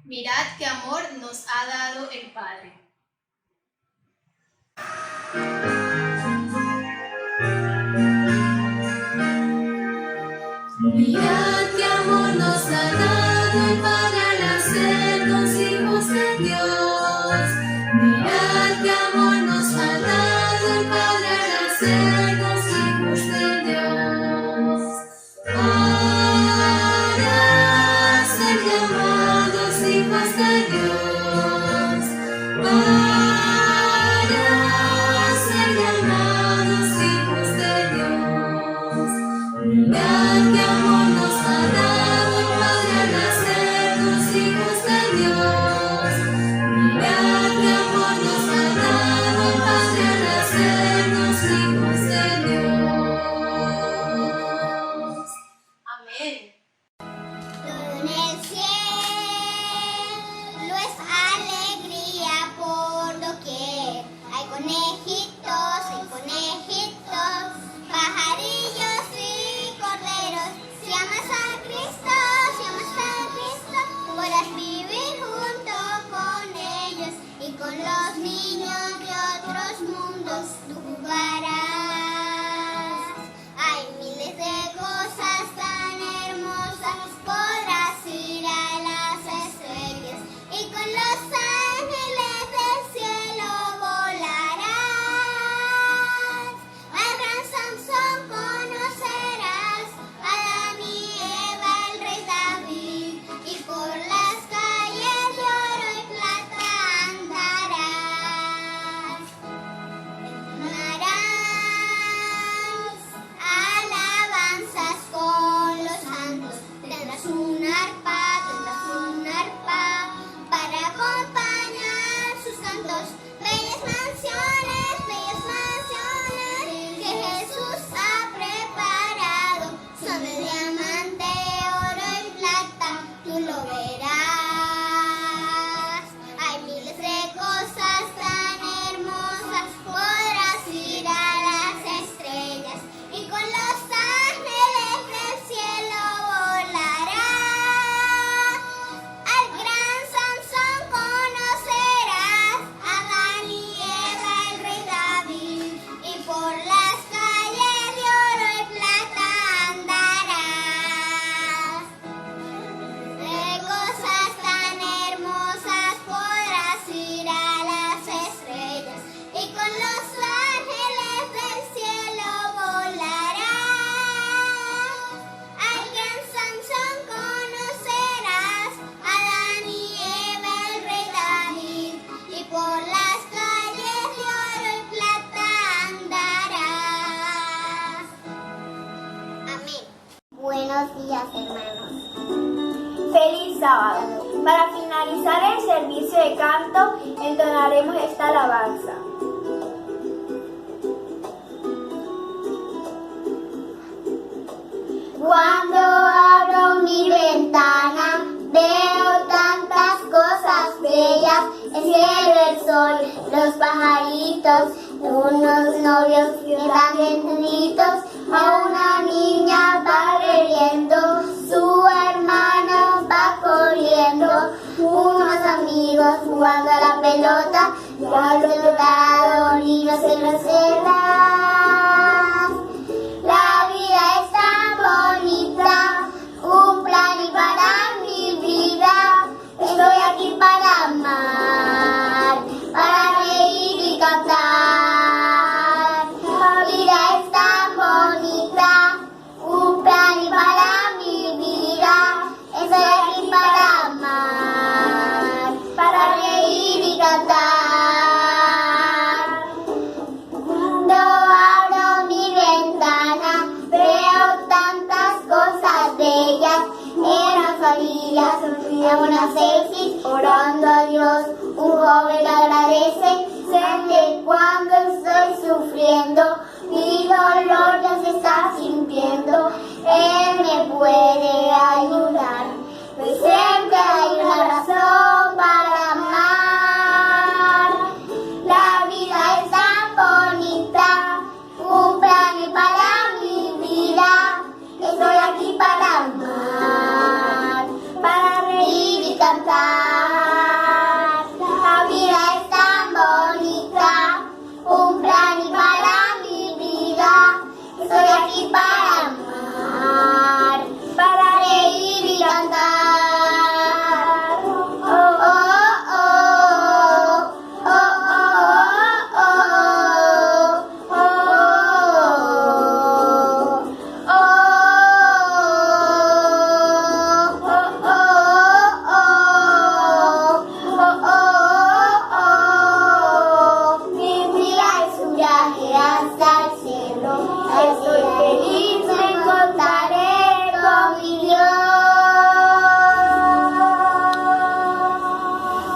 Mirad qué amor nos ha dado el Padre. Mirad qué amor nos ha dado el Padre al hacernos hijos de Dios. Mirad qué amor nos ha dado el Padre al hacernos hijos de Dios. Para ser llamados hijos de Dios. Para ser llamados hijos de Dios. Mirad qué amor nos ha dado el Padre al hacernos hijos de Dios. Mirad qué amor nos ha dado el Padre al hacernos hijos de Dios. Amén. Todo en el cielo es alegría por doquier. Hay conejitos, pajarillos y corderos. Si amas a Cristo, podrás vivir junto con ellos y con los niños de otros mundos tú jugarás. Hay miles de cosas tan hermosas, podrás ir a las estrellas y con los ángeles del cielo volarás. Al gran Sansón conocerás, a Adán y Eva, el rey David, y por las calles de oro y plata andarás. Entonarás alabanzas con los santos, tendrás un arpa para acompañar sus cantos. Bellas mansiones que Jesús ha preparado, son de diamante, oro y plata, tú lo verás. Hay miles de cosas tan hermosas, podrás ir a las estrellas y con los ángeles del cielo volarás. Al gran Sansón conocerás, a Adán y Eva, el rey David, y por las calles de oro y plata andarás. De cosas tan hermosas podrás ir a las estrellas y con los ángeles del cielo volarás. Al gran Sansón conocerás, a Adán y Eva, el rey David, y por las calles de oro y plata andarás. Amén. Buenos días, hermanos. ¡Feliz sábado! Para finalizar el servicio de canto, entonaremos esta alabanza. Cuando abro mi ventana, veo tantas cosas bellas, el cielo, el sol, los pajaritos, unos novios que dan juntitos, a una niña va bebiendo, su hermano va corriendo, unos amigos jugando a la pelota, y al otro lado niños en las celdas. La vida es tan bonita, un plan y para mi vida. Estoy aquí para amar, para reír y cantar. La vida es tan bonita, un plan y para mi vida. Estoy aquí para amar, para reír y cantar. Cuando abro mi ventana, veo tantas cosas bellas. En las familias sonríen unas selfies, orando a Dios, un joven agradece. Sé que cuando estoy sufriendo, mi dolor ya se está sintiendo. Él me puede ayudar, pues siempre hay una razón para amar. La vida es tan bonita, un plan y para mi vida. Estoy aquí para amar, para reír y cantar. aquí para amar, para reír y cantar. oh, Oh, oh, oh, oh, oh, oh, oh, mi vida es un viaje hasta el cielo. Estoy feliz, me encontraré con mi Dios.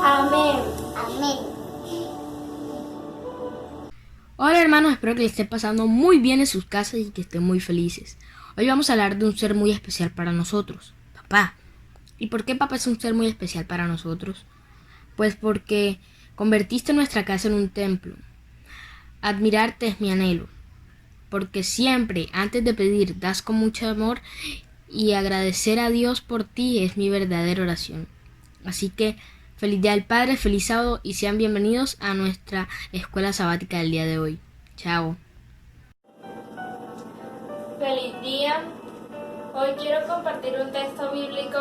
amén. Amén. Hola hermanos, espero que les esté pasando muy bien en sus casas y que estén muy felices. Hoy vamos a hablar de un ser muy especial para nosotros, papá. ¿Y por qué papá es un ser muy especial para nosotros? Pues porque convertiste nuestra casa en un templo. Admirarte es mi anhelo, porque siempre, antes de pedir, das con mucho amor y agradecer a Dios por ti es mi verdadera oración. Así que, feliz Día del Padre, feliz sábado y sean bienvenidos a nuestra escuela sabática del día de hoy. Chao. Feliz día. Hoy quiero compartir un texto bíblico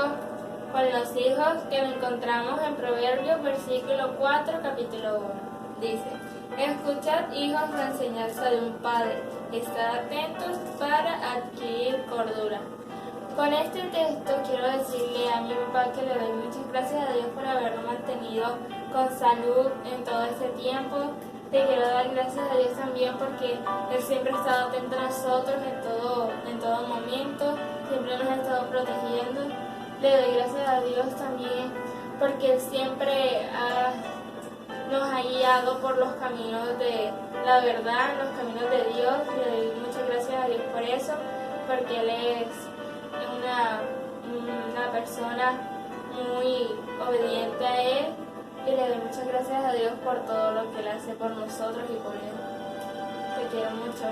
con los hijos que encontramos en Proverbios, versículo 4, capítulo 1. Dice: escuchad, hijos, la enseñanza de un padre, estad atentos para adquirir cordura. Con este texto quiero decirle a mi papá que le doy muchas gracias a Dios por habernos mantenido con salud en todo este tiempo. Te quiero dar gracias a Dios también porque Él siempre ha estado atento a nosotros en todo momento, siempre nos ha estado protegiendo. Le doy gracias a Dios también porque Él siempre nos ha guiado por los caminos de la verdad, los caminos de Dios. Le doy muchas gracias a Dios por eso, porque Él es una persona muy obediente a Él. Y le doy muchas gracias a Dios por todo lo que Él hace por nosotros y por Él. Te quiero mucho.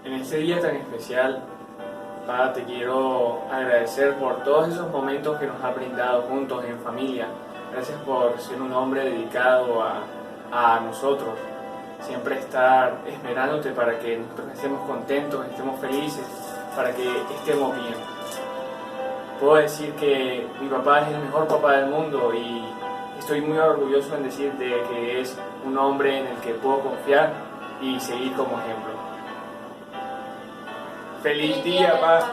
En este día tan especial, Padre, te quiero agradecer por todos esos momentos que nos has brindado juntos en familia. Gracias por ser un hombre dedicado a nosotros. Siempre estar esperándote para que nosotros estemos contentos, estemos felices, para que estemos bien. Puedo decir que mi papá es el mejor papá del mundo y estoy muy orgulloso en decir de que es un hombre en el que puedo confiar y seguir como ejemplo. ¡Feliz día, papá!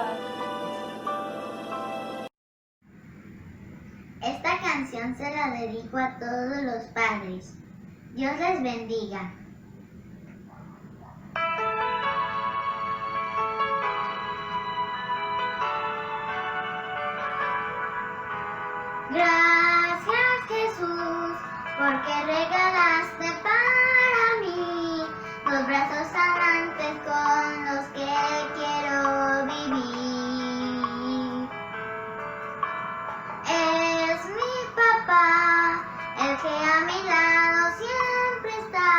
Esta canción se la dedico a todos los padres. Dios les bendiga. Gracias, Jesús, porque regalaste para mí los brazos amantes con los que quiero vivir. Es mi papá, el que a mi lado siempre está,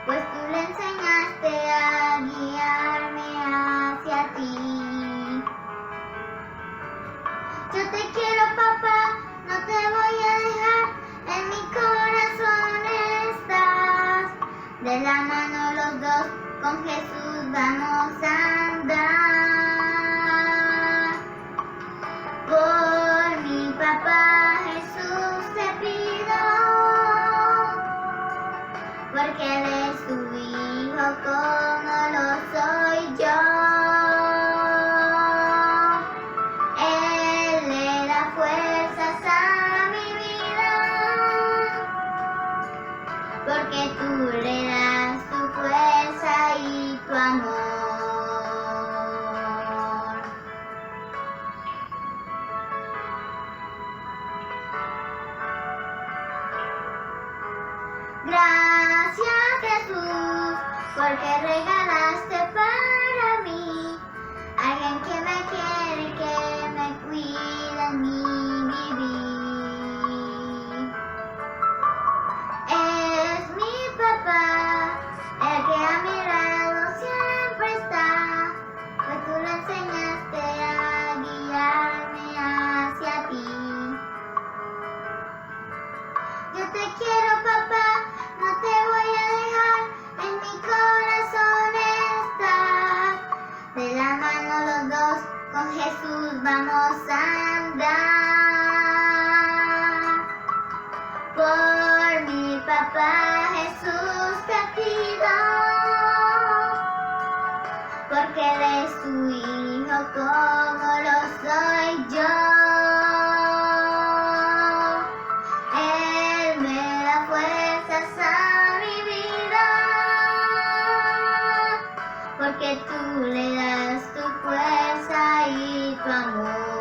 pues tú le enseñaste a guiarme hacia ti. Yo te quiero, papá, no te voy a dejar, en mi corazón estás. De la mano los dos, con Jesús vamos a andar. Por mi papá Jesús te pido, porque Él es tu hijo como lo soy yo. Él le da fuerzas a mi vida, porque tú le das tu fuerza y tu amor. Gracias, Jesús, porque regalaste para mí alguien que me quiere, que me cuida en mi vivir. Es mi papá, el que a mi lado siempre está, pues tú le enseñaste a guiarme hacia ti. Yo te quiero, papá, no te voy a dejar, en mi corazón porque tú le das tu fuerza y tu amor.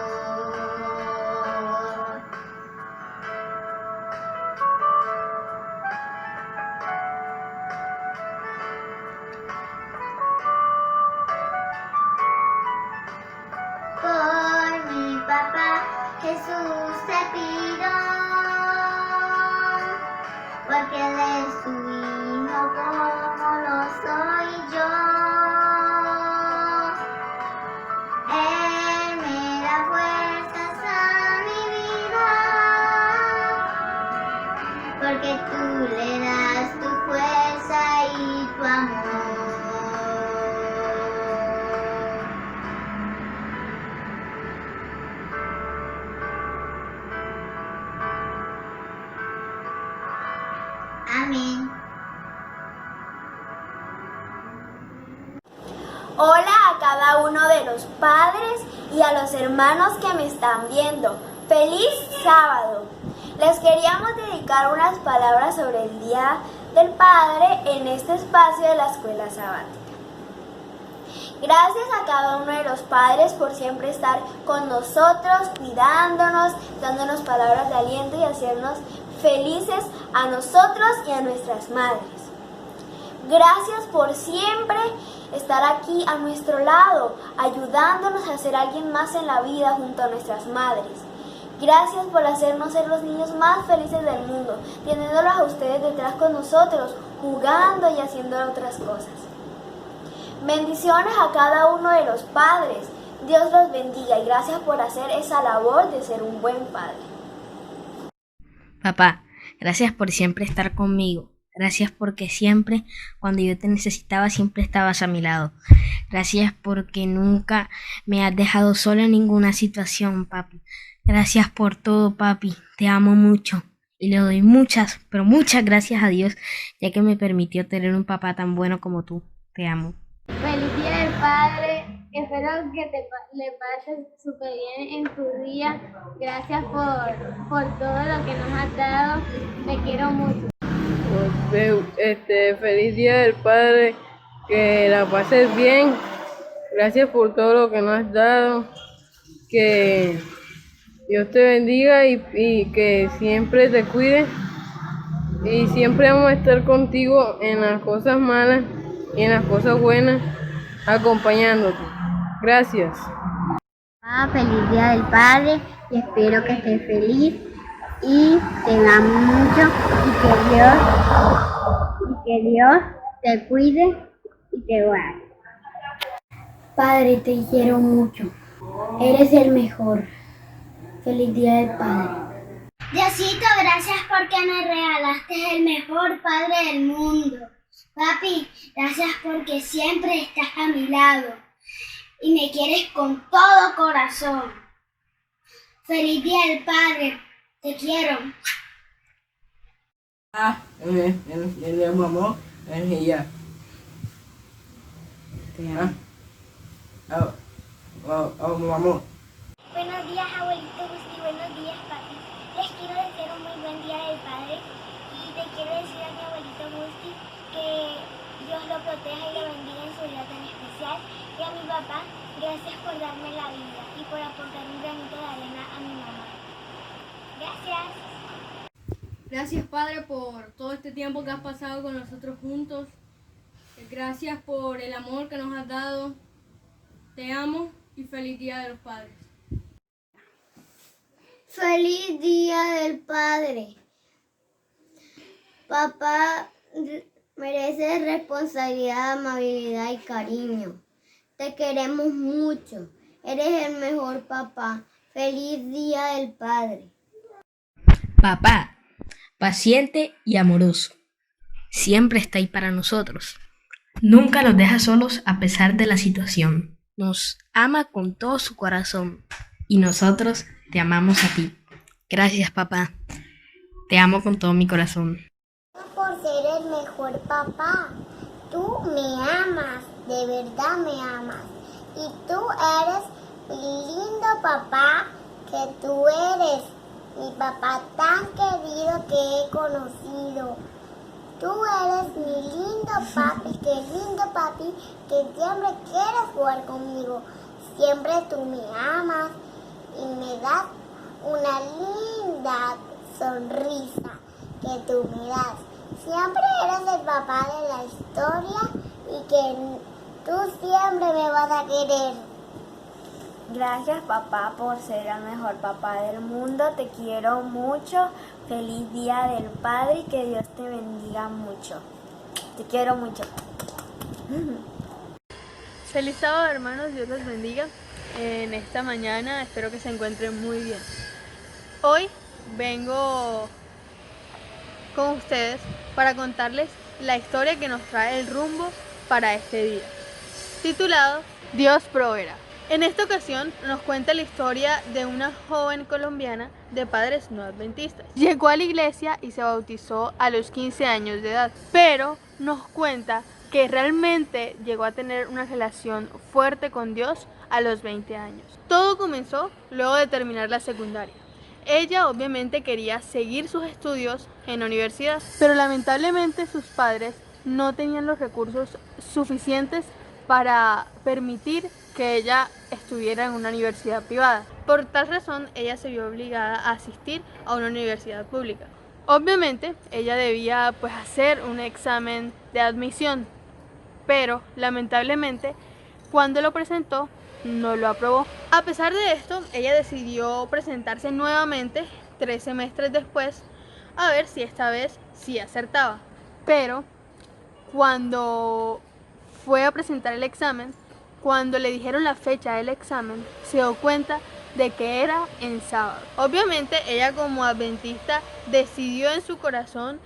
Por mi papá Jesús te pido, porque Él es tu hijo como lo soy yo. Él me da fuerzas a mi vida, porque tú le das tu fuerza y tu amor. Amén. Hola a cada uno de los padres y a los hermanos que me están viendo. ¡Feliz sábado! Les queríamos dedicar unas palabras sobre el Día del Padre en este espacio de la Escuela Sabática. Gracias a cada uno de los padres por siempre estar con nosotros, cuidándonos, dándonos palabras de aliento y hacernos felices a nosotros y a nuestras madres. Gracias por siempre estar aquí a nuestro lado, ayudándonos a ser alguien más en la vida junto a nuestras madres. Gracias por hacernos ser los niños más felices del mundo, teniéndolos a ustedes detrás con nosotros, jugando y haciendo otras cosas. Bendiciones a cada uno de los padres. Dios los bendiga y gracias por hacer esa labor de ser un buen padre. Papá, gracias por siempre estar conmigo. Gracias porque siempre, cuando yo te necesitaba, siempre estabas a mi lado. Gracias porque nunca me has dejado sola en ninguna situación, papi. Gracias por todo, papi. Te amo mucho. Y le doy muchas, pero muchas gracias a Dios, ya que me permitió tener un papá tan bueno como tú. Te amo. Feliz Día del Padre. Espero que le pases súper bien en tu día. Gracias por todo lo que nos has dado. Te quiero mucho. Feliz Día del Padre, que la pases bien. Gracias por todo lo que nos has dado. Que Dios te bendiga y que siempre te cuide. Y siempre vamos a estar contigo en las cosas malas y en las cosas buenas, acompañándote. Gracias. Feliz Día del Padre y espero que estés feliz y te amo mucho y que Dios te cuide y te guarde. Padre, te quiero mucho. Eres el mejor. Feliz Día del Padre. Diosito, gracias porque me regalaste el mejor padre del mundo. Papi, gracias porque siempre estás a mi lado y me quieres con todo corazón. Feliz Día del Padre, te quiero. Mamá, ella. Te amo. Mamá. Buenos días, abuelito Gusti, buenos días, papi. Les quiero desear un muy buen Día del Padre y te quiero decir a mi abuelito Gusti que Dios lo proteja y lo bendiga en su día tan especial. Y a mi papá, gracias por darme la vida y por aportar un granito de arena a mi mamá. Gracias. Gracias, Padre, por todo este tiempo que has pasado con nosotros juntos. Gracias por el amor que nos has dado. Te amo y feliz Día de los Padres. Feliz Día del Padre. Papá merece responsabilidad, amabilidad y cariño. Te queremos mucho. Eres el mejor papá. Feliz Día del Padre. Papá, paciente y amoroso. Siempre está ahí para nosotros. Nunca nos deja solos a pesar de la situación. Nos ama con todo su corazón. Y nosotros te amamos a ti. Gracias, papá. Te amo con todo mi corazón. Por ser el mejor papá. Tú me amas, de verdad me amas. Y tú eres mi lindo papá que tú eres. Mi papá tan querido que he conocido. Tú eres mi lindo papi, que siempre quieres jugar conmigo. Siempre tú me amas y me das una linda sonrisa que tú me das. Siempre eres el papá de la historia y que tú siempre me vas a querer. Gracias, papá, por ser el mejor papá del mundo. Te quiero mucho. Feliz Día del Padre y que Dios te bendiga mucho. Te quiero mucho. Feliz sábado, hermanos. Dios los bendiga. En esta mañana espero que se encuentren muy bien. Hoy vengo con ustedes para contarles la historia que nos trae el rumbo para este día, titulado Dios proveerá. En esta ocasión nos cuenta la historia de una joven colombiana de padres no adventistas. Llegó a la iglesia y se bautizó a los 15 años de edad, pero nos cuenta que realmente llegó a tener una relación fuerte con Dios a los 20 años. Todo comenzó luego de terminar la secundaria. Ella obviamente quería seguir sus estudios en la universidad, pero lamentablemente sus padres no tenían los recursos suficientes para permitir que ella estuviera en una universidad privada. Por tal razón, ella se vio obligada a asistir a una universidad pública. Obviamente, ella debía hacer un examen de admisión, pero lamentablemente, cuando lo presentó, no lo aprobó. A pesar de esto, ella decidió presentarse nuevamente 3 semestres después, a ver si esta vez sí acertaba. Pero cuando fue a presentar el examen, cuando le dijeron la fecha del examen, se dio cuenta de que era en sábado. Obviamente ella como adventista decidió en su corazón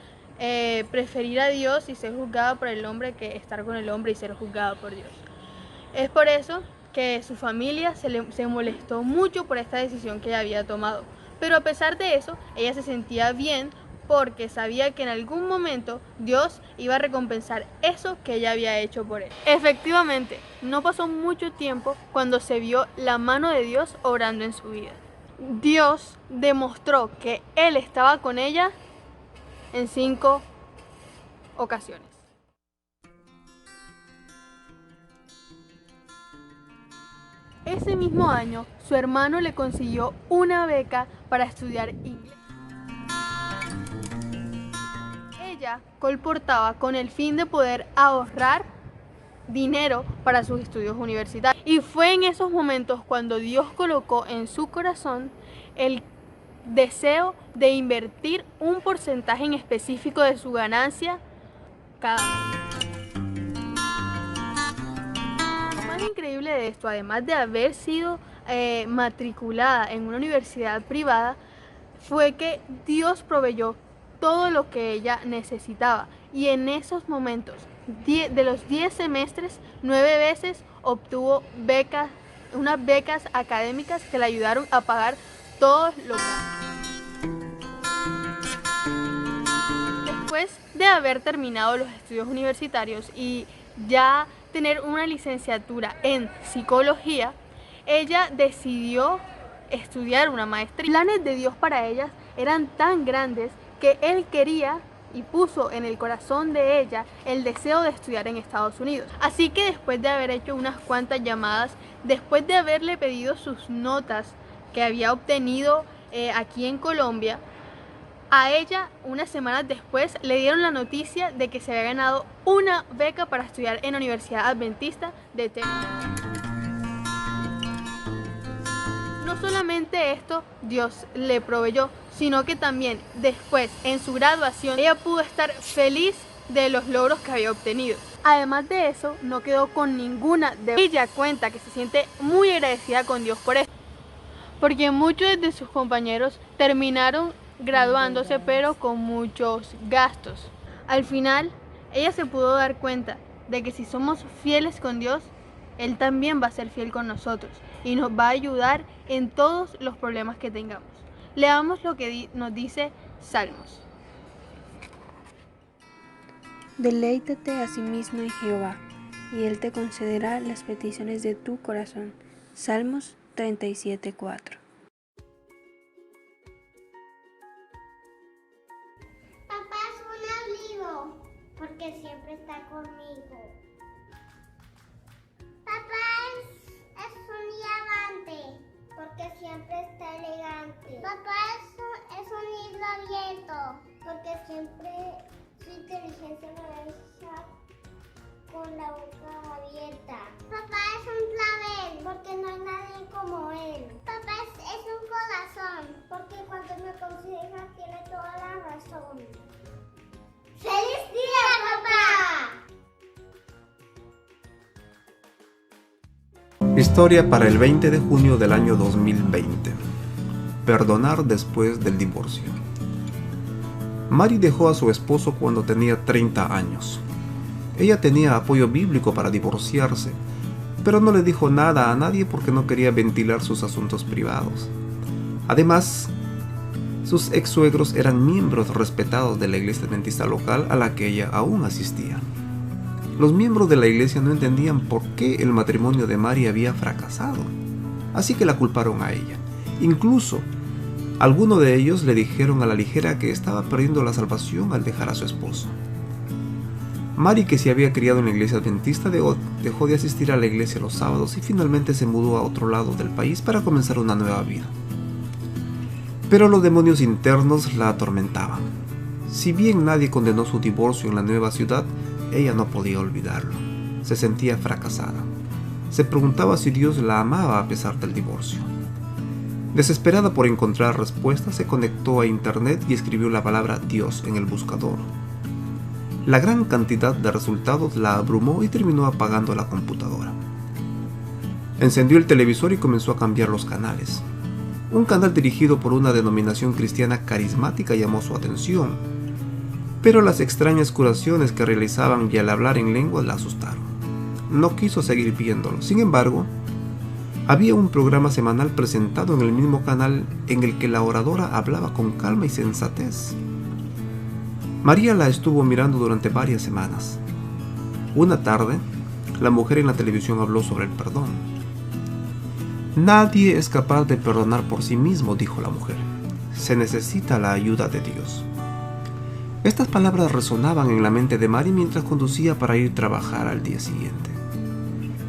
preferir a Dios y ser juzgada por el hombre que estar con el hombre y ser juzgada por Dios. Es por eso que su familia se molestó mucho por esta decisión que ella había tomado. Pero a pesar de eso, ella se sentía bien porque sabía que en algún momento Dios iba a recompensar eso que ella había hecho por él. Efectivamente, no pasó mucho tiempo cuando se vio la mano de Dios obrando en su vida. Dios demostró que Él estaba con ella en 5 ocasiones. Ese mismo año, su hermano le consiguió una beca para estudiar inglés. Ella colportaba con el fin de poder ahorrar dinero para sus estudios universitarios. Y fue en esos momentos cuando Dios colocó en su corazón el deseo de invertir un porcentaje en específico de su ganancia cada mes. Lo más increíble de esto, además de haber sido matriculada en una universidad privada, fue que Dios proveyó todo lo que ella necesitaba. Y en esos momentos, de los 10 semestres, 9 veces obtuvo unas becas académicas que le ayudaron a pagar todos los gastos. Después de haber terminado los estudios universitarios y ya tener una licenciatura en psicología, ella decidió estudiar una maestría. Los planes de Dios para ellas eran tan grandes que Él quería y puso en el corazón de ella el deseo de estudiar en Estados Unidos. Así que después de haber hecho unas cuantas llamadas, después de haberle pedido sus notas que había obtenido aquí en Colombia, a ella unas semanas después le dieron la noticia de que se había ganado una beca para estudiar en la Universidad Adventista de Tennessee. No solamente esto Dios le proveyó, sino que también después en su graduación ella pudo estar feliz de los logros que había obtenido. Además de eso, no quedó con ninguna deuda. Ella cuenta que se siente muy agradecida con Dios por eso, porque muchos de sus compañeros terminaron graduándose pero con muchos gastos. Al final, ella se pudo dar cuenta de que si somos fieles con Dios, Él también va a ser fiel con nosotros y nos va a ayudar en todos los problemas que tengamos. Leamos lo que nos dice Salmos. Deleítate asimismo en Jehová, y Él te concederá las peticiones de tu corazón. Salmos 37:4. Papá, es un abrigo. porque cuando me aconseja tiene toda la razón. ¡Feliz día, papá! Historia para el 20 de junio del año 2020. Perdonar después del divorcio. Mari dejó a su esposo cuando tenía 30 años. Ella tenía apoyo bíblico para divorciarse, pero no le dijo nada a nadie porque no quería ventilar sus asuntos privados. Además, sus ex-suegros eran miembros respetados de la iglesia adventista local a la que ella aún asistía. Los miembros de la iglesia no entendían por qué el matrimonio de Mari había fracasado, así que la culparon a ella. Incluso, algunos de ellos le dijeron a la ligera que estaba perdiendo la salvación al dejar a su esposo. Mari, que se había criado en la iglesia adventista, dejó de asistir a la iglesia los sábados y finalmente se mudó a otro lado del país para comenzar una nueva vida. Pero los demonios internos la atormentaban. Si bien nadie condenó su divorcio en la nueva ciudad, ella no podía olvidarlo. Se sentía fracasada. Se preguntaba si Dios la amaba a pesar del divorcio. Desesperada por encontrar respuestas, se conectó a internet y escribió la palabra Dios en el buscador. La gran cantidad de resultados la abrumó y terminó apagando la computadora. Encendió el televisor y comenzó a cambiar los canales. Un canal dirigido por una denominación cristiana carismática llamó su atención, pero las extrañas curaciones que realizaban y al hablar en lenguas la asustaron. No quiso seguir viéndolo. Sin embargo, había un programa semanal presentado en el mismo canal en el que la oradora hablaba con calma y sensatez. María la estuvo mirando durante varias semanas. Una tarde, la mujer en la televisión habló sobre el perdón. Nadie es capaz de perdonar por sí mismo, dijo la mujer. Se necesita la ayuda de Dios. Estas palabras resonaban en la mente de Mari mientras conducía para ir a trabajar al día siguiente.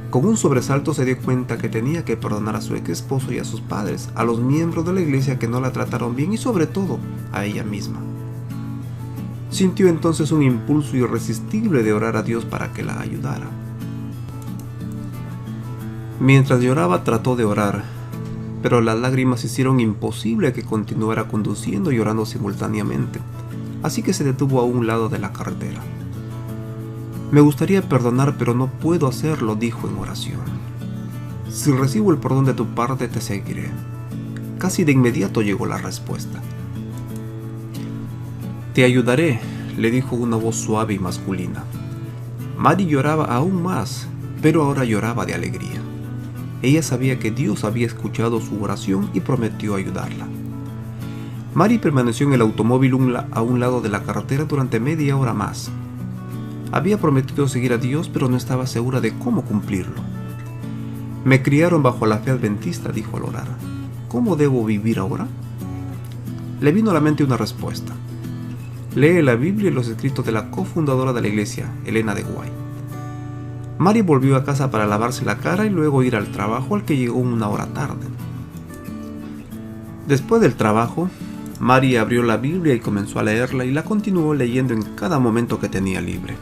Con un sobresalto se dio cuenta que tenía que perdonar a su ex esposo y a sus padres, a los miembros de la iglesia que no la trataron bien y sobre todo a ella misma. Sintió entonces un impulso irresistible de orar a Dios para que la ayudara. Mientras lloraba trató de orar, pero las lágrimas hicieron imposible que continuara conduciendo y orando simultáneamente, así que se detuvo a un lado de la carretera. Me gustaría perdonar, pero no puedo hacerlo, dijo en oración. Si recibo el perdón de tu parte, te seguiré. Casi de inmediato llegó la respuesta. Te ayudaré, le dijo una voz suave y masculina. Mari lloraba aún más, pero ahora lloraba de alegría. Ella sabía que Dios había escuchado su oración y prometió ayudarla. Mari permaneció en el automóvil a un lado de la carretera durante media hora más. Había prometido seguir a Dios, pero no estaba segura de cómo cumplirlo. Me criaron bajo la fe adventista, dijo al orar. ¿Cómo debo vivir ahora? Le vino a la mente una respuesta. Lee la Biblia y los escritos de la cofundadora de la iglesia, Elena de White. Mari volvió a casa para lavarse la cara y luego ir al trabajo, al que llegó una hora tarde. Después del trabajo, Mari abrió la Biblia y comenzó a leerla y la continuó leyendo en cada momento que tenía libre.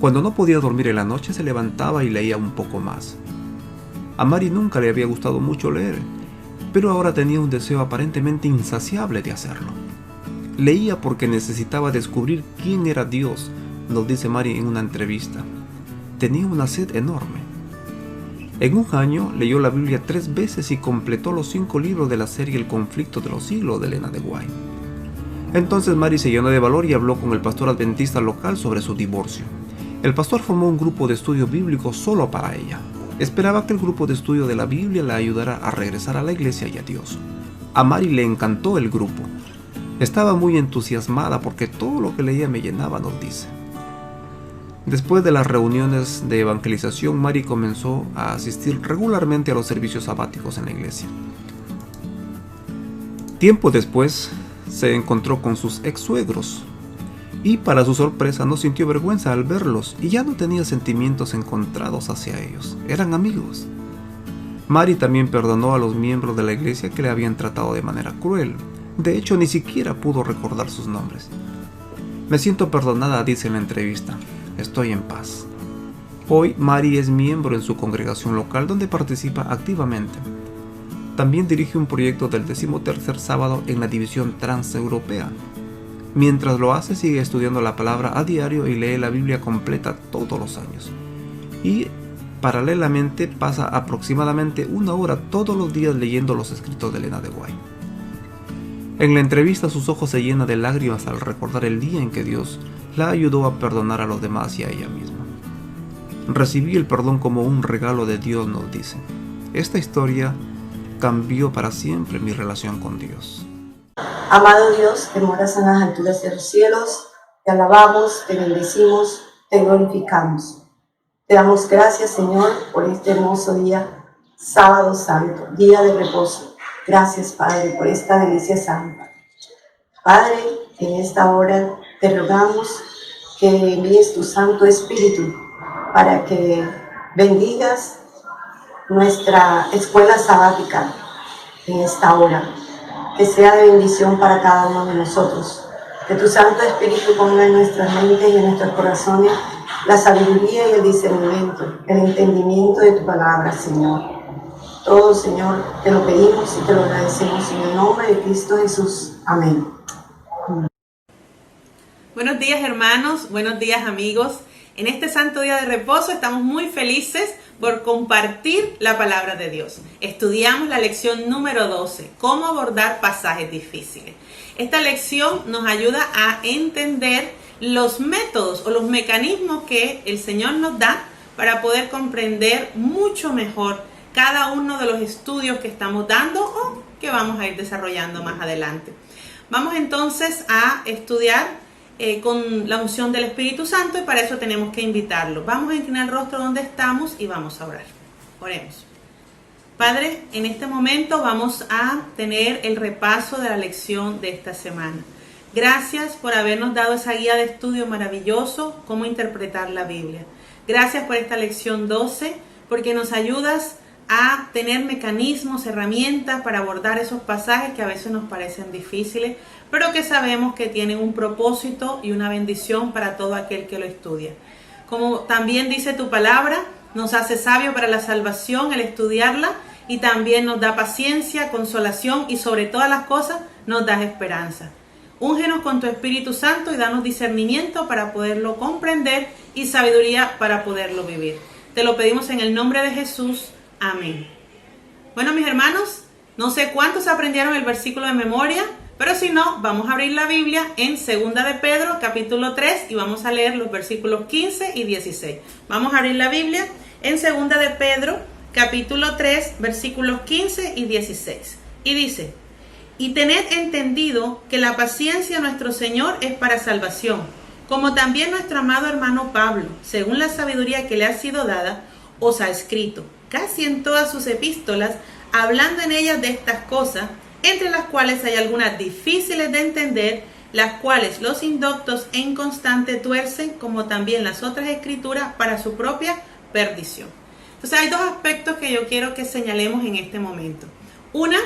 Cuando no podía dormir en la noche se levantaba y leía un poco más. A Mari nunca le había gustado mucho leer, pero ahora tenía un deseo aparentemente insaciable de hacerlo. Leía porque necesitaba descubrir quién era Dios, nos dice Mari en una entrevista. Tenía una sed enorme. En un año leyó la Biblia 3 veces y completó los 5 libros de la serie El conflicto de los siglos de Elena de White. Entonces Mari se llenó de valor y habló con el pastor adventista local sobre su divorcio. El pastor formó un grupo de estudio bíblico solo para ella. Esperaba que el grupo de estudio de la Biblia la ayudara a regresar a la iglesia y a Dios. A Mari le encantó el grupo. Estaba muy entusiasmada porque todo lo que leía me llenaba, nos dice. Después de las reuniones de evangelización, Mari comenzó a asistir regularmente a los servicios sabáticos en la iglesia. Tiempo después, se encontró con sus ex-suegros y, para su sorpresa, no sintió vergüenza al verlos y ya no tenía sentimientos encontrados hacia ellos. Eran amigos. Mari también perdonó a los miembros de la iglesia que le habían tratado de manera cruel. De hecho, ni siquiera pudo recordar sus nombres. Me siento perdonada, dice en la entrevista. Estoy en paz. Hoy Mari es miembro en su congregación local donde participa activamente. también dirige un proyecto del 13º sábado en la división transeuropea. Mientras lo hace, sigue estudiando la palabra a diario y lee la Biblia completa todos los años. Y paralelamente pasa aproximadamente 1 hora todos los días leyendo los escritos de Elena de White. En la entrevista sus ojos se llenan de lágrimas al recordar el día en que Dios la ayudó a perdonar a los demás y a ella misma. Recibí el perdón como un regalo de Dios, nos dice. Esta historia cambió para siempre mi relación con Dios. Amado Dios, que moras en las alturas de los cielos, te alabamos, te bendecimos, te glorificamos. Te damos gracias, Señor, por este hermoso día, sábado santo, día de reposo. Gracias, Padre, por esta delicia santa. Padre, en esta hora te rogamos que envíes tu Santo Espíritu para que bendigas nuestra escuela sabática en esta hora, que sea de bendición para cada uno de nosotros. Que tu Santo Espíritu ponga en nuestras mentes y en nuestros corazones la sabiduría y el discernimiento, el entendimiento de tu palabra, Señor. Todo, Señor, te lo pedimos y te lo agradecemos en el nombre de Cristo Jesús. Amén. Buenos días, hermanos, buenos días, amigos. En este santo día de reposo estamos muy felices por compartir la palabra de Dios. Estudiamos la lección número 12, cómo abordar pasajes difíciles. Esta lección nos ayuda a entender los métodos o los mecanismos que el Señor nos da para poder comprender mucho mejor cada uno de los estudios que estamos dando o que vamos a ir desarrollando más adelante. Vamos entonces a estudiar con la unción del Espíritu Santo y para eso tenemos que invitarlo. Vamos a inclinar el rostro donde estamos y vamos a orar. Oremos. Padre, en este momento vamos a tener el repaso de la lección de esta semana. Gracias por habernos dado esa guía de estudio maravilloso, cómo interpretar la Biblia. Gracias por esta lección 12, porque nos ayudas a tener mecanismos, herramientas para abordar esos pasajes que a veces nos parecen difíciles, pero que sabemos que tienen un propósito y una bendición para todo aquel que lo estudia. Como también dice tu palabra, nos hace sabio para la salvación el estudiarla y también nos da paciencia, consolación y sobre todas las cosas nos da esperanza. Úngenos con tu Espíritu Santo y danos discernimiento para poderlo comprender y sabiduría para poderlo vivir. Te lo pedimos en el nombre de Jesús. Amén. Bueno, mis hermanos, no sé cuántos aprendieron el versículo de memoria, pero si no, vamos a abrir la Biblia en 2 de Pedro, capítulo 3, y vamos a leer los versículos 15 y 16. Vamos a abrir la Biblia en 2 de Pedro, capítulo 3, versículos 15 y 16. Y dice: y tened entendido que la paciencia de nuestro Señor es para salvación, como también nuestro amado hermano Pablo, según la sabiduría que le ha sido dada, os ha escrito, casi en todas sus epístolas, hablando en ellas de estas cosas, entre las cuales hay algunas difíciles de entender, las cuales los indoctos e inconstantes tuercen, como también las otras escrituras, para su propia perdición. Entonces hay dos aspectos que yo quiero que señalemos en este momento. Una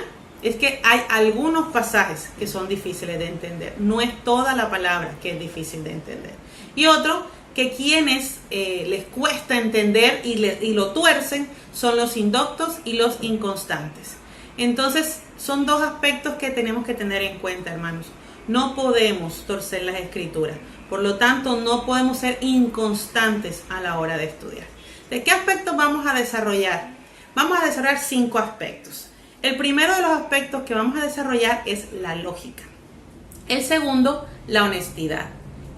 es que hay algunos pasajes que son difíciles de entender. No es toda la palabra que es difícil de entender. Y otro, que quienes les cuesta entender y lo tuercen son los indoctos y los inconstantes. Entonces, son dos aspectos que tenemos que tener en cuenta, hermanos. No podemos torcer las escrituras. Por lo tanto, no podemos ser inconstantes a la hora de estudiar. ¿De qué aspectos vamos a desarrollar? Vamos a desarrollar 5 aspectos. El primero de los aspectos que vamos a desarrollar es la lógica. El segundo, la honestidad.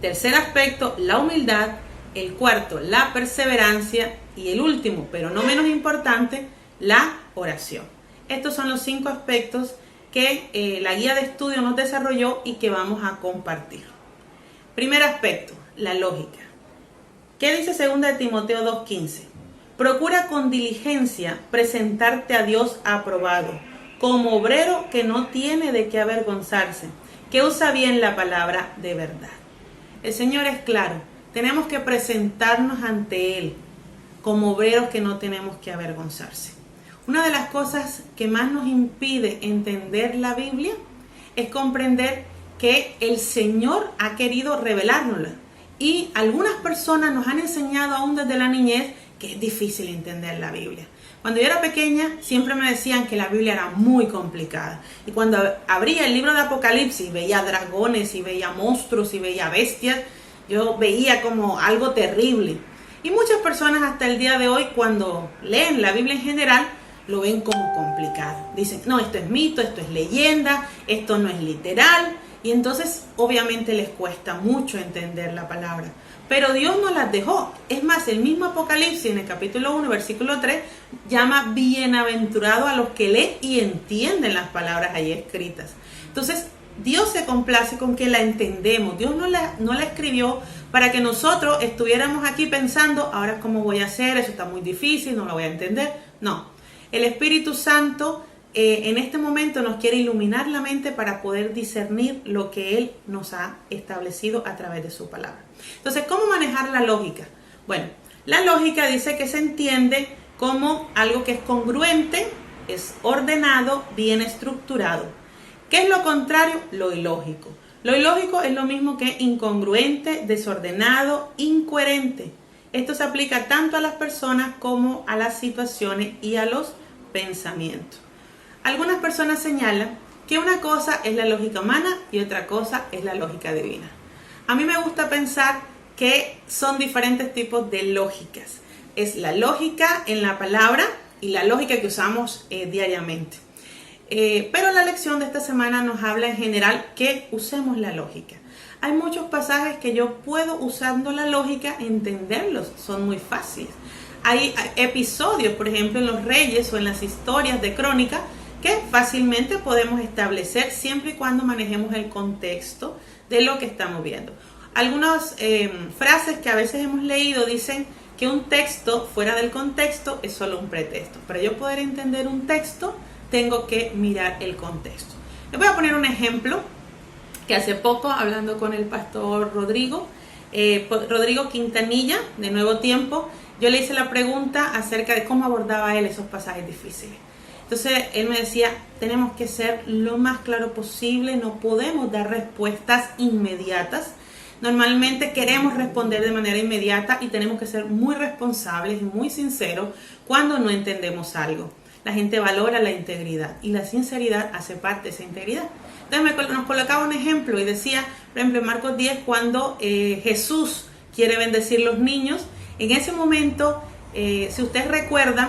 Tercer aspecto, la humildad. El cuarto, la perseverancia. Y el último, pero no menos importante, la oración. Estos son los 5 aspectos que la guía de estudio nos desarrolló y que vamos a compartir. Primer aspecto, la lógica. ¿Qué dice 2 de Timoteo 2:15? Procura con diligencia presentarte a Dios aprobado, como obrero que no tiene de qué avergonzarse, que usa bien la palabra de verdad. El Señor es claro, tenemos que presentarnos ante Él como obreros que no tenemos que avergonzarse. Una de las cosas que más nos impide entender la Biblia es comprender que el Señor ha querido revelárnosla. Y algunas personas nos han enseñado aún desde la niñez que es difícil entender la Biblia. Cuando yo era pequeña siempre me decían que la Biblia era muy complicada. Y cuando abría el libro de Apocalipsis, veía dragones y veía monstruos y veía bestias, yo veía como algo terrible. Y muchas personas hasta el día de hoy, cuando leen la Biblia en general, lo ven como complicado. Dicen, no, esto es mito, esto es leyenda, esto no es literal. Y entonces obviamente les cuesta mucho entender la palabra. Pero Dios no las dejó. Es más, el mismo Apocalipsis en el capítulo 1, versículo 3, llama bienaventurado a los que leen y entienden las palabras allí escritas. Entonces, Dios se complace con que la entendemos. Dios no la escribió para que nosotros estuviéramos aquí pensando, ahora cómo voy a hacer, eso está muy difícil, no lo voy a entender. No, el Espíritu Santo en este momento nos quiere iluminar la mente para poder discernir lo que Él nos ha establecido a través de su palabra. Entonces, ¿cómo manejar la lógica? Bueno, la lógica dice que se entiende como algo que es congruente, es ordenado, bien estructurado. ¿Qué es lo contrario? Lo ilógico. Lo ilógico es lo mismo que incongruente, desordenado, incoherente. Esto se aplica tanto a las personas como a las situaciones y a los pensamientos. Algunas personas señalan que una cosa es la lógica humana y otra cosa es la lógica divina. A mí me gusta pensar que son diferentes tipos de lógicas. Es la lógica en la palabra y la lógica que usamos diariamente. Pero la lección de esta semana nos habla en general que usemos la lógica. Hay muchos pasajes que yo puedo, usando la lógica, entenderlos. Son muy fáciles. Hay episodios, por ejemplo, en los Reyes o en las historias de Crónica, que fácilmente podemos establecer siempre y cuando manejemos el contexto de lo que estamos viendo. Algunas frases que a veces hemos leído dicen que un texto fuera del contexto es solo un pretexto. Para yo poder entender un texto, tengo que mirar el contexto. Les voy a poner un ejemplo que hace poco, hablando con el pastor Rodrigo Quintanilla, de Nuevo Tiempo, yo le hice la pregunta acerca de cómo abordaba él esos pasajes difíciles. Entonces él me decía, tenemos que ser lo más claro posible, no podemos dar respuestas inmediatas. Normalmente queremos responder de manera inmediata y tenemos que ser muy responsables y muy sinceros cuando no entendemos algo. La gente valora la integridad y la sinceridad hace parte de esa integridad. Entonces nos colocaba un ejemplo y decía, por ejemplo, en Marcos 10, cuando Jesús quiere bendecir los niños, en ese momento, si ustedes recuerdan,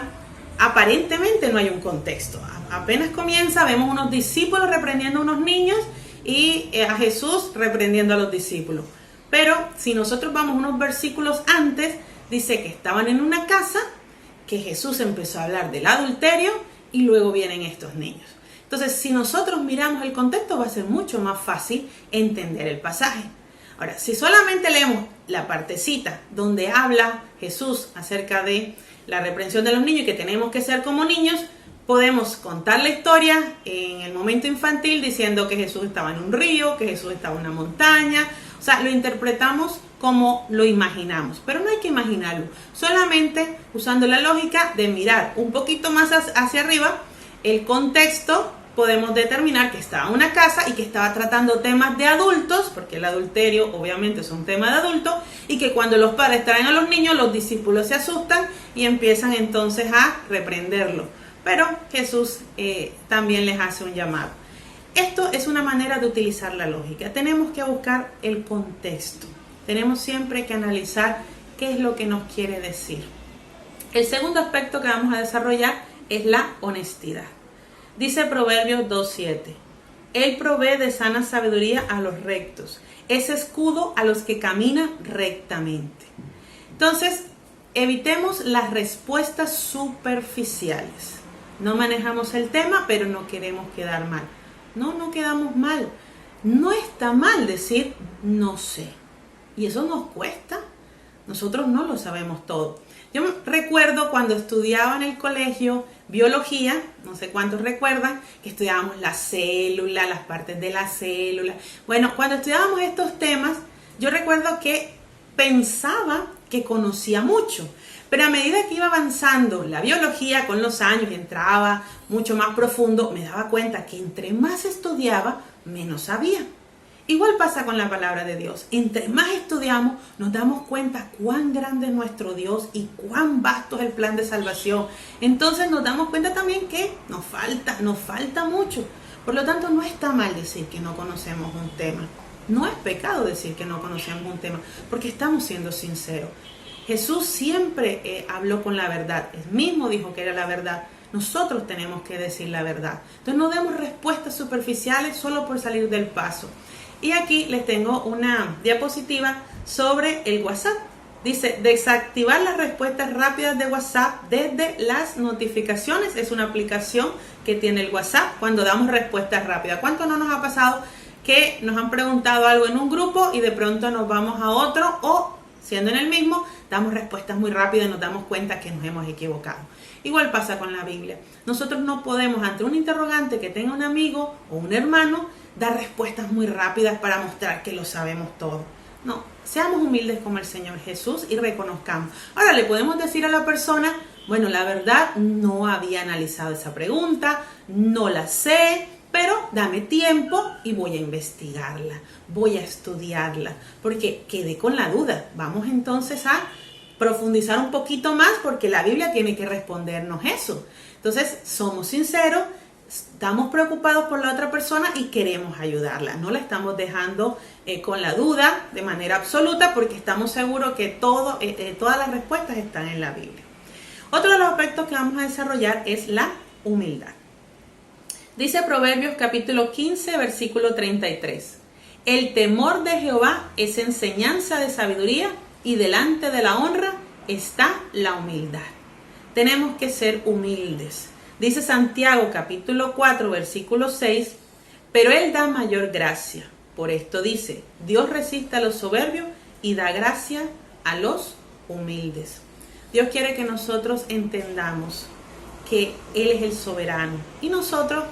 aparentemente no hay un contexto. Apenas comienza, vemos unos discípulos reprendiendo a unos niños y a Jesús reprendiendo a los discípulos. Pero si nosotros vamos unos versículos antes, dice que estaban en una casa, que Jesús empezó a hablar del adulterio y luego vienen estos niños. Entonces, si nosotros miramos el contexto, va a ser mucho más fácil entender el pasaje. Ahora, si solamente leemos la partecita donde habla Jesús acerca de la reprensión de los niños y que tenemos que ser como niños, podemos contar la historia en el momento infantil diciendo que Jesús estaba en un río, que Jesús estaba en una montaña. O sea, lo interpretamos como lo imaginamos, pero no hay que imaginarlo. Solamente usando la lógica de mirar un poquito más hacia arriba, el contexto, podemos determinar que estaba en una casa y que estaba tratando temas de adultos, porque el adulterio obviamente es un tema de adultos, y que cuando los padres traen a los niños, los discípulos se asustan y empiezan entonces a reprenderlo. Pero Jesús también les hace un llamado. Esto es una manera de utilizar la lógica. Tenemos que buscar el contexto. Tenemos siempre que analizar qué es lo que nos quiere decir. El segundo aspecto que vamos a desarrollar es la honestidad. Dice Proverbios 2:7. Él provee de sana sabiduría a los rectos. Es escudo a los que caminan rectamente. Entonces, evitemos las respuestas superficiales. No manejamos el tema, pero no queremos quedar mal. No quedamos mal. No está mal decir no sé. Y eso nos cuesta. Nosotros no lo sabemos todo. Yo recuerdo cuando estudiaba en el colegio biología, no sé cuántos recuerdan, que estudiábamos la célula, las partes de la célula. Bueno, cuando estudiábamos estos temas, yo recuerdo que pensaba que conocía mucho. Pero a medida que iba avanzando la biología con los años, entraba mucho más profundo, me daba cuenta que entre más estudiaba, menos sabía. Igual pasa con la palabra de Dios. Entre más estudiamos, nos damos cuenta cuán grande es nuestro Dios y cuán vasto es el plan de salvación. Entonces nos damos cuenta también que nos falta mucho. Por lo tanto, no está mal decir que no conocemos un tema. No es pecado decir que no conocemos un tema, porque estamos siendo sinceros. Jesús siempre habló con la verdad. Él mismo dijo que era la verdad. Nosotros tenemos que decir la verdad. Entonces no demos respuestas superficiales solo por salir del paso. Y aquí les tengo una diapositiva sobre el WhatsApp. Dice, desactivar las respuestas rápidas de WhatsApp desde las notificaciones. Es una aplicación que tiene el WhatsApp cuando damos respuestas rápidas. ¿Cuánto no nos ha pasado que nos han preguntado algo en un grupo y de pronto nos vamos a otro, o siendo en el mismo, damos respuestas muy rápidas y nos damos cuenta que nos hemos equivocado? Igual pasa con la Biblia. Nosotros no podemos, ante un interrogante que tenga un amigo o un hermano, dar respuestas muy rápidas para mostrar que lo sabemos todo. No, seamos humildes como el Señor Jesús y reconozcamos. Ahora le podemos decir a la persona, bueno, la verdad no había analizado esa pregunta, no la sé, pero dame tiempo y voy a investigarla, voy a estudiarla, porque quedé con la duda. Vamos entonces a profundizar un poquito más, porque la Biblia tiene que respondernos eso. Entonces, somos sinceros, estamos preocupados por la otra persona y queremos ayudarla. No la estamos dejando con la duda de manera absoluta, porque estamos seguros que todas las respuestas están en la Biblia. Otro de los aspectos que vamos a desarrollar es la humildad. Dice Proverbios capítulo 15, versículo 33. El temor de Jehová es enseñanza de sabiduría, y delante de la honra está la humildad. Tenemos que ser humildes. Dice Santiago capítulo 4, versículo 6, pero Él da mayor gracia. Por esto dice, Dios resiste a los soberbios y da gracia a los humildes. Dios quiere que nosotros entendamos que Él es el soberano. Y nosotros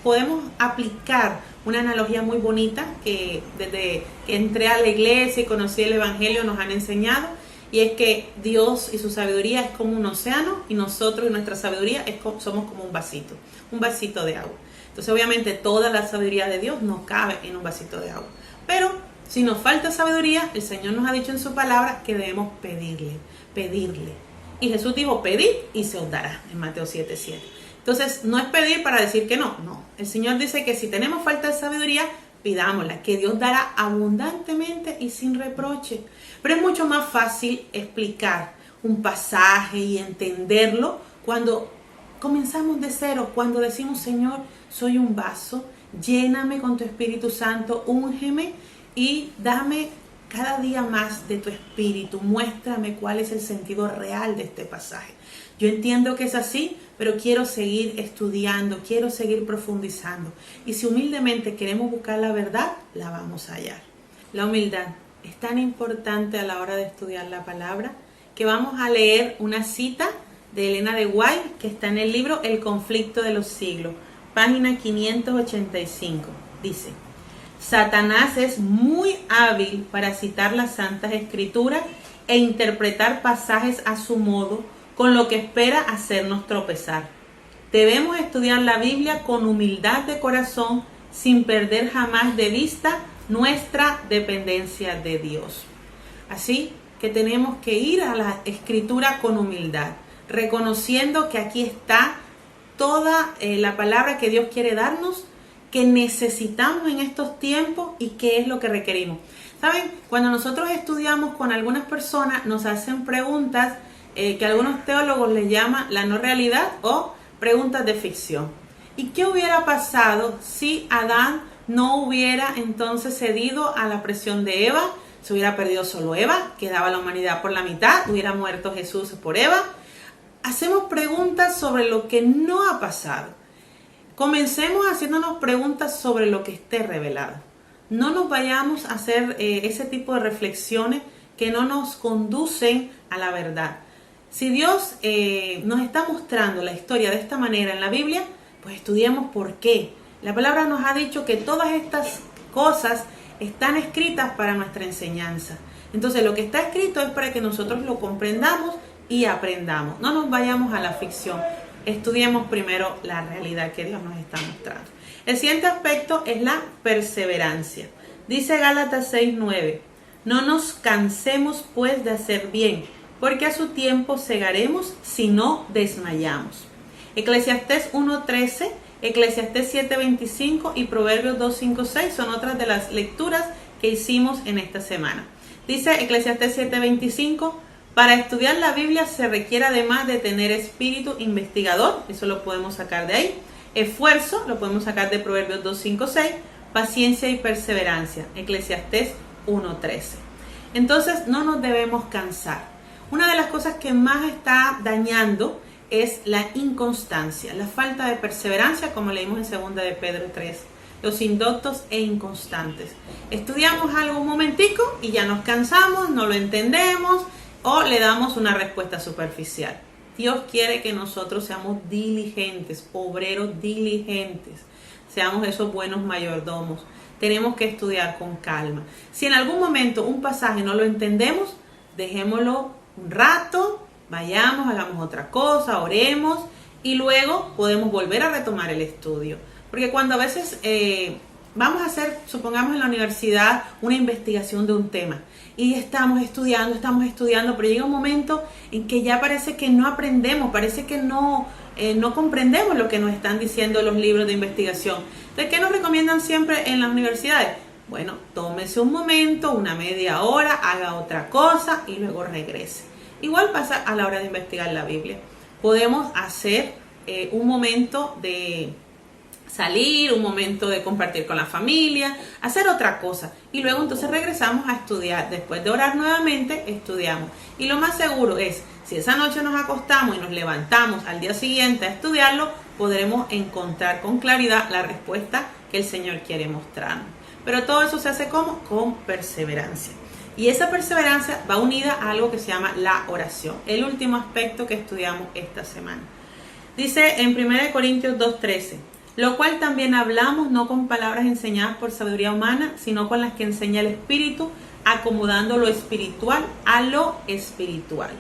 podemos aplicar una analogía muy bonita que desde que entré a la iglesia y conocí el Evangelio nos han enseñado, y es que Dios y su sabiduría es como un océano, y nosotros y nuestra sabiduría somos como un vasito de agua. Entonces obviamente toda la sabiduría de Dios no cabe en un vasito de agua, pero si nos falta sabiduría, el Señor nos ha dicho en su palabra que debemos pedirle. Y Jesús dijo, pedid y se os dará, en Mateo 7:7. Entonces, no es pedir para decir que no. El Señor dice que si tenemos falta de sabiduría, pidámosla, que Dios dará abundantemente y sin reproche. Pero es mucho más fácil explicar un pasaje y entenderlo cuando comenzamos de cero, cuando decimos, Señor, soy un vaso, lléname con tu Espíritu Santo, úngeme y dame cada día más de tu Espíritu. Muéstrame cuál es el sentido real de este pasaje. Yo entiendo que es así, pero quiero seguir estudiando, quiero seguir profundizando. Y si humildemente queremos buscar la verdad, la vamos a hallar. La humildad es tan importante a la hora de estudiar la palabra que vamos a leer una cita de Elena de White que está en el libro El conflicto de los siglos, página 585. Dice, Satanás es muy hábil para citar las Santas Escrituras e interpretar pasajes a su modo, con lo que espera hacernos tropezar. Debemos estudiar la Biblia con humildad de corazón, sin perder jamás de vista nuestra dependencia de Dios. Así que tenemos que ir a la Escritura con humildad, reconociendo que aquí está toda la palabra que Dios quiere darnos, que necesitamos en estos tiempos y qué es lo que requerimos. ¿Saben? Cuando nosotros estudiamos con algunas personas, nos hacen preguntas que algunos teólogos les llaman la no realidad o preguntas de ficción. ¿Y qué hubiera pasado si Adán no hubiera entonces cedido a la presión de Eva? Se hubiera perdido solo Eva, quedaba la humanidad por la mitad, hubiera muerto Jesús por Eva. Hacemos preguntas sobre lo que no ha pasado. Comencemos haciéndonos preguntas sobre lo que esté revelado. No nos vayamos a hacer ese tipo de reflexiones que no nos conducen a la verdad. Si Dios nos está mostrando la historia de esta manera en la Biblia, pues estudiemos por qué. La palabra nos ha dicho que todas estas cosas están escritas para nuestra enseñanza. Entonces lo que está escrito es para que nosotros lo comprendamos y aprendamos. No nos vayamos a la ficción. Estudiemos primero la realidad que Dios nos está mostrando. El siguiente aspecto es la perseverancia. Dice Gálatas 6:9, no nos cansemos pues de hacer bien, porque a su tiempo segaremos si no desmayamos. Eclesiastés 1:13, Eclesiastés 7:25 y Proverbios 2:5-6 son otras de las lecturas que hicimos en esta semana. Dice Eclesiastés 7:25, para estudiar la Biblia se requiere además de tener espíritu investigador, eso lo podemos sacar de ahí, esfuerzo, lo podemos sacar de Proverbios 2:5-6, paciencia y perseverancia, Eclesiastés 1:13. Entonces no nos debemos cansar. Una de las cosas que más está dañando es la inconstancia, la falta de perseverancia, como leímos en 2 de Pedro 3, los indoctos e inconstantes. Estudiamos algo un momentico y ya nos cansamos, no lo entendemos o le damos una respuesta superficial. Dios quiere que nosotros seamos diligentes, obreros diligentes, seamos esos buenos mayordomos. Tenemos que estudiar con calma. Si en algún momento un pasaje no lo entendemos, dejémoslo un rato, vayamos, hagamos otra cosa, oremos y luego podemos volver a retomar el estudio. Porque cuando a veces vamos a hacer, supongamos en la universidad, una investigación de un tema y estamos estudiando, pero llega un momento en que ya parece que no aprendemos, parece que no comprendemos lo que nos están diciendo los libros de investigación. Entonces, ¿qué nos recomiendan siempre en las universidades? Bueno, tómese un momento, una media hora, haga otra cosa y luego regrese. Igual pasa a la hora de investigar la Biblia. Podemos hacer un momento de salir, un momento de compartir con la familia, hacer otra cosa y luego entonces regresamos a estudiar. Después de orar nuevamente, estudiamos. Y lo más seguro es, si esa noche nos acostamos y nos levantamos al día siguiente a estudiarlo, podremos encontrar con claridad la respuesta que el Señor quiere mostrarnos. Pero todo eso se hace ¿cómo? Con perseverancia. Y esa perseverancia va unida a algo que se llama la oración, el último aspecto que estudiamos esta semana. Dice en 1 Corintios 2:13, lo cual también hablamos no con palabras enseñadas por sabiduría humana, sino con las que enseña el Espíritu, acomodando lo espiritual a lo espiritual.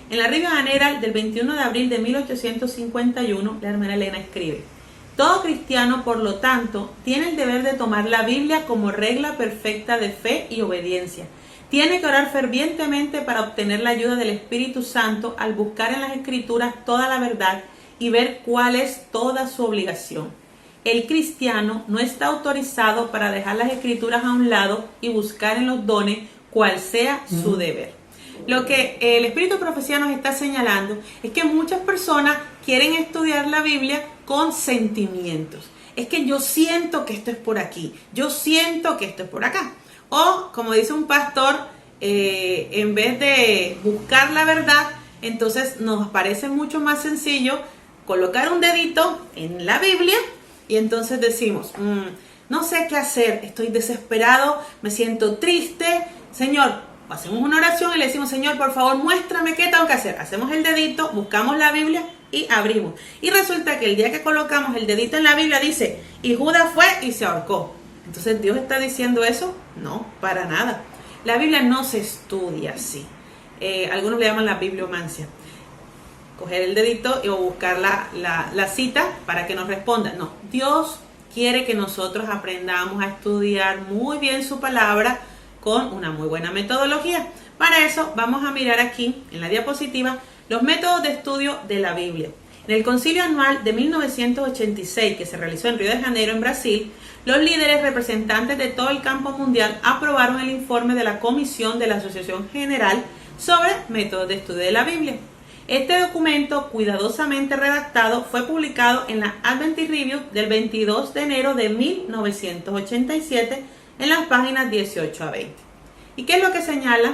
En la Riva Ganera del 21 de abril de 1851, la hermana Elena escribe, todo cristiano, por lo tanto, tiene el deber de tomar la Biblia como regla perfecta de fe y obediencia. Tiene que orar fervientemente para obtener la ayuda del Espíritu Santo al buscar en las Escrituras toda la verdad y ver cuál es toda su obligación. El cristiano no está autorizado para dejar las Escrituras a un lado y buscar en los dones cual sea su deber. Lo que el Espíritu de Profecía nos está señalando es que muchas personas quieren estudiar la Biblia con sentimientos. Es que yo siento que esto es por aquí, yo siento que esto es por acá. O, como dice un pastor, en vez de buscar la verdad, entonces nos parece mucho más sencillo colocar un dedito en la Biblia y entonces decimos, no sé qué hacer, estoy desesperado, me siento triste, Señor, hacemos una oración y le decimos, Señor, por favor, muéstrame qué tengo que hacer. Hacemos el dedito, buscamos la Biblia y abrimos. Y resulta que el día que colocamos el dedito en la Biblia dice, y Judas fue y se ahorcó. Entonces, ¿Dios está diciendo eso? No, para nada. La Biblia no se estudia así. Algunos le llaman la bibliomancia. Coger el dedito o buscar la cita para que nos responda. No, Dios quiere que nosotros aprendamos a estudiar muy bien su palabra con una muy buena metodología. Para eso vamos a mirar aquí en la diapositiva los métodos de estudio de la Biblia. En el Concilio Anual de 1986 que se realizó en Río de Janeiro, en Brasil, los líderes representantes de todo el campo mundial aprobaron el informe de la Comisión de la Asociación General sobre métodos de estudio de la Biblia. Este documento, cuidadosamente redactado, fue publicado en la Adventist Review del 22 de enero de 1987 en las páginas 18 a 20. ¿Y qué es lo que señala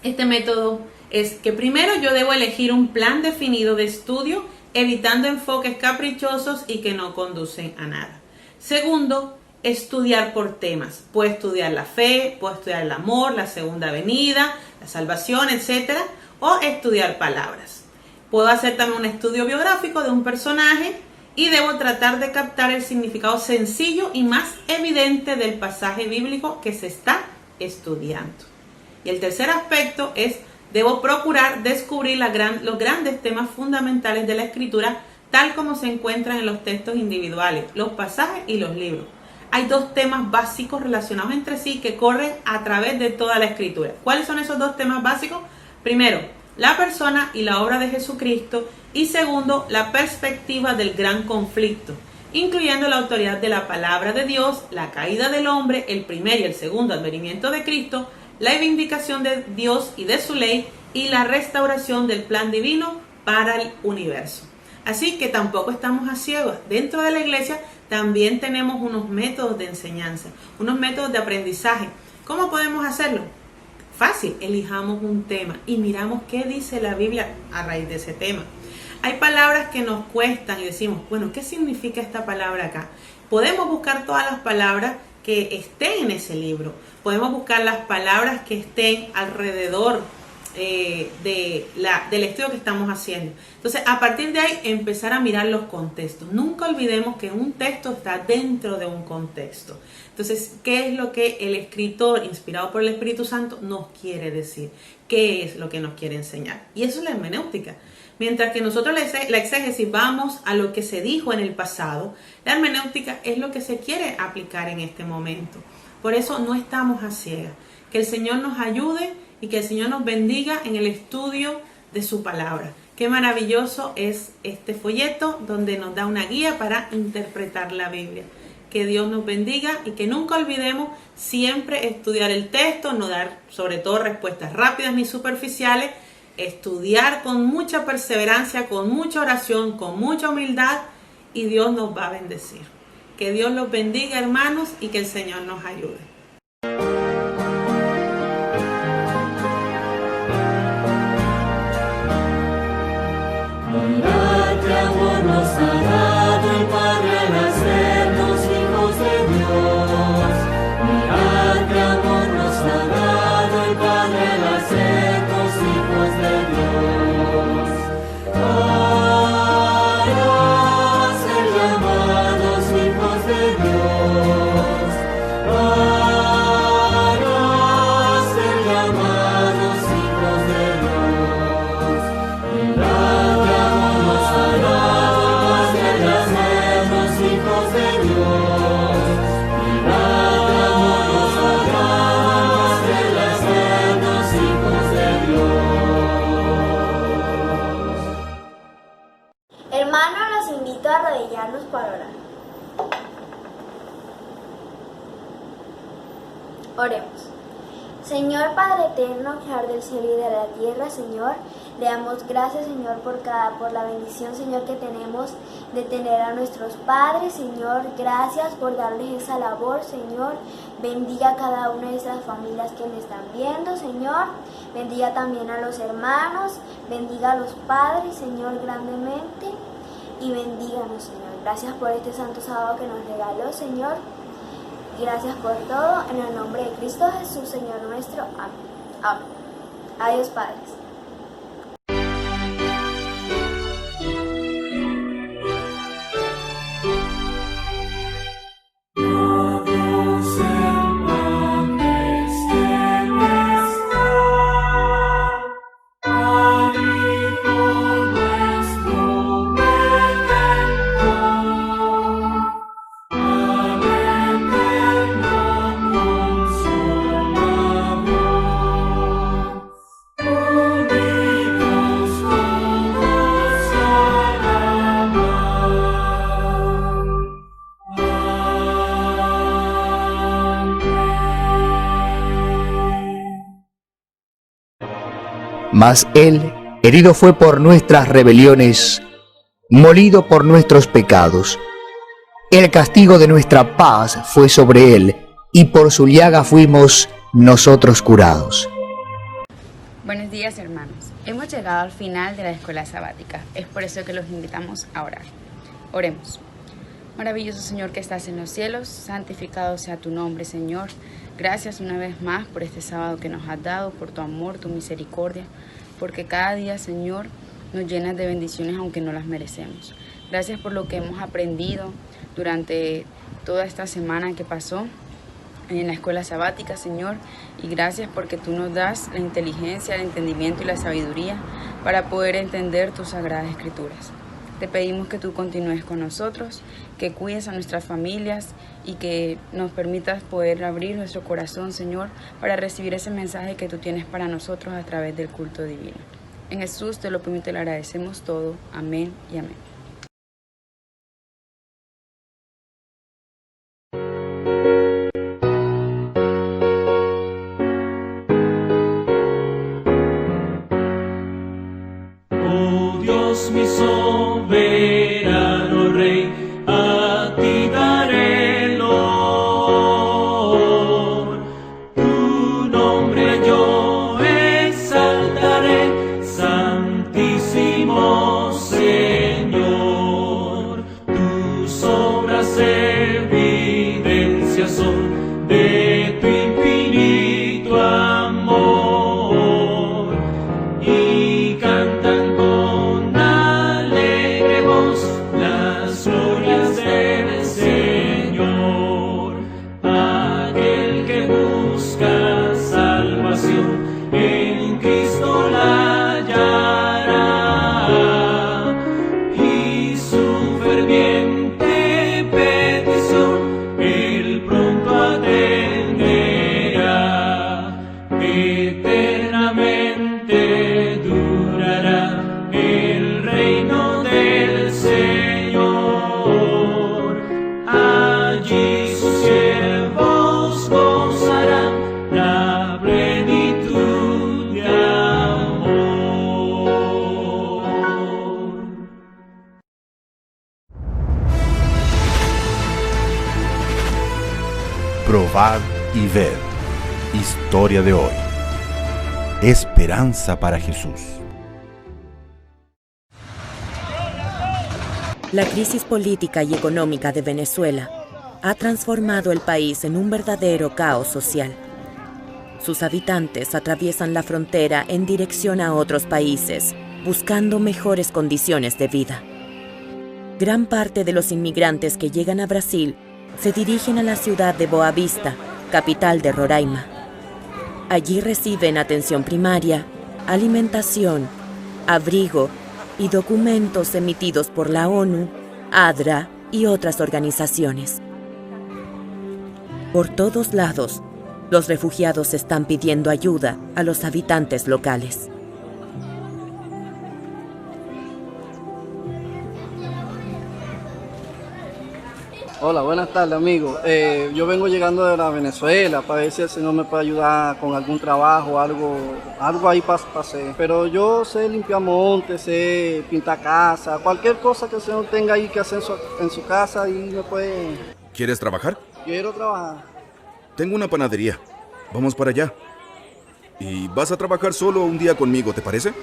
este método? Es que primero yo debo elegir un plan definido de estudio, evitando enfoques caprichosos y que no conducen a nada. Segundo, estudiar por temas. Puedo estudiar la fe, puedo estudiar el amor, la segunda venida, la salvación, etc. O estudiar palabras. Puedo hacer también un estudio biográfico de un personaje y debo tratar de captar el significado sencillo y más evidente del pasaje bíblico que se está estudiando. Y el tercer aspecto es, debo procurar descubrir los grandes temas fundamentales de la Escritura, tal como se encuentran en los textos individuales, los pasajes y los libros. hay dos temas básicos relacionados entre sí que corren a través de toda la Escritura. ¿Cuáles son esos dos temas básicos? Primero, la persona y la obra de Jesucristo, y segundo, la perspectiva del gran conflicto, incluyendo la autoridad de la palabra de Dios, la caída del hombre, el primer y el segundo advenimiento de Cristo, la reivindicación de Dios y de su ley, y la restauración del plan divino para el universo. Así que tampoco estamos a ciegas. Dentro de la iglesia también tenemos unos métodos de enseñanza, unos métodos de aprendizaje. ¿Cómo podemos hacerlo? Fácil, elijamos un tema y miramos qué dice la Biblia a raíz de ese tema. Hay palabras que nos cuestan y decimos, bueno, ¿qué significa esta palabra acá? Podemos buscar todas las palabras que estén en ese libro. Podemos buscar las palabras que estén alrededor del estudio que estamos haciendo. Entonces, a partir de ahí, empezar a mirar los contextos. Nunca olvidemos que un texto está dentro de un contexto. Entonces, ¿qué es lo que el escritor, inspirado por el Espíritu Santo, nos quiere decir? ¿Qué es lo que nos quiere enseñar? Y eso es la hermenéutica. Mientras que nosotros la exégesis vamos a lo que se dijo en el pasado, la hermenéutica es lo que se quiere aplicar en este momento. Por eso no estamos a ciegas. Que el Señor nos ayude y que el Señor nos bendiga en el estudio de su palabra. Qué maravilloso es este folleto donde nos da una guía para interpretar la Biblia. Que Dios nos bendiga y que nunca olvidemos siempre estudiar el texto, no dar sobre todo respuestas rápidas ni superficiales, estudiar con mucha perseverancia, con mucha oración, con mucha humildad, y Dios nos va a bendecir. Que Dios los bendiga, hermanos, y que el Señor nos ayude. Mirad qué amor nos ha dado el Padre al hacernos hijos de Dios. Mirad qué amor nos ha dado el Padre al hacernos hijos de Dios. Para ser llamados hijos de Dios. Para ser llamados hijos de Dios. Mirad qué amor nos ha dado el Padre al hacernos hijos de Dios. Mirad qué amor nos ha dado el Padre al hacernos hijos de Dios. Hermanos, los invito a arrodillarnos para orar. Oremos. Señor Padre eterno, creador del cielo y de la tierra, Señor, le damos gracias, Señor, por la bendición, Señor, que tenemos de tener a nuestros padres, Señor. Gracias por darles esa labor, Señor. Bendiga a cada una de esas familias que me están viendo, Señor. Bendiga también a los hermanos, bendiga a los padres, Señor, grandemente, y bendíganos, Señor. Gracias por este santo sábado que nos regaló, Señor. Gracias por todo, en el nombre de Cristo Jesús, Señor nuestro. Amén. Amén. Adiós, padres. Mas Él herido fue por nuestras rebeliones, molido por nuestros pecados. El castigo de nuestra paz fue sobre Él, y por su llaga fuimos nosotros curados. Buenos días, hermanos. Hemos llegado al final de la escuela sabática. Es por eso que los invitamos a orar. Oremos. Maravilloso Señor que estás en los cielos, santificado sea tu nombre, Señor. Gracias una vez más por este sábado que nos has dado, por tu amor, tu misericordia, porque cada día, Señor, nos llenas de bendiciones aunque no las merecemos. Gracias por lo que hemos aprendido durante toda esta semana que pasó en la escuela sabática, Señor, y gracias porque tú nos das la inteligencia, el entendimiento y la sabiduría para poder entender tus sagradas escrituras. Te pedimos que tú continúes con nosotros, que cuides a nuestras familias y que nos permitas poder abrir nuestro corazón, Señor, para recibir ese mensaje que tú tienes para nosotros a través del culto divino. En Jesús te lo permito y le agradecemos todo. Amén y amén. Oh Dios, mi soberano Rey, a ti daré el honor. Tu nombre yo exaltaré, Santísimo Señor. Tus obras evidencias son de tu infinito amor y cantan con alegre voz las glorias del Señor. Aquel que busca salvación en Cristo la hallará, y su ferviente petición Él pronto atenderá. Eternamente durará el reino del Señor. Allí sus siervos gozarán la plenitud de amor. Probad y ved. Historia de hoy. Esperanza para Jesús. La crisis política y económica de Venezuela ha transformado el país en un verdadero caos social. Sus habitantes atraviesan la frontera en dirección a otros países, buscando mejores condiciones de vida. Gran parte de los inmigrantes que llegan a Brasil se dirigen a la ciudad de Boa Vista, capital de Roraima. Allí reciben atención primaria, alimentación, abrigo y documentos emitidos por la ONU, ADRA y otras organizaciones. Por todos lados, los refugiados están pidiendo ayuda a los habitantes locales. Hola, buenas tardes, amigo. Yo vengo llegando de la Venezuela para ver si el Señor me puede ayudar con algún trabajo, algo ahí para hacer. Pero yo sé limpiar montes, sé pintar casa, cualquier cosa que el Señor tenga ahí que hacer en su casa y me puede... ¿Quieres trabajar? Quiero trabajar. Tengo una panadería. Vamos para allá. Y vas a trabajar solo un día conmigo, ¿te parece?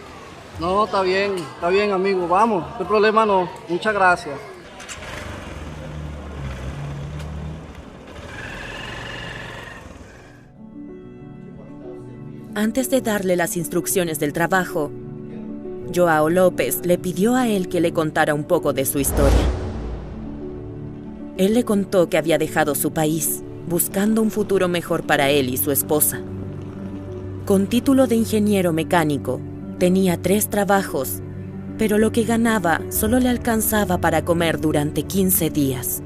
No, está bien, amigo, vamos. No hay problema, no. Muchas gracias. Antes de darle las instrucciones del trabajo, Joao López le pidió a él que le contara un poco de su historia. Él le contó que había dejado su país, buscando un futuro mejor para él y su esposa. Con título de ingeniero mecánico, tenía 3 trabajos, pero lo que ganaba solo le alcanzaba para comer durante 15 días.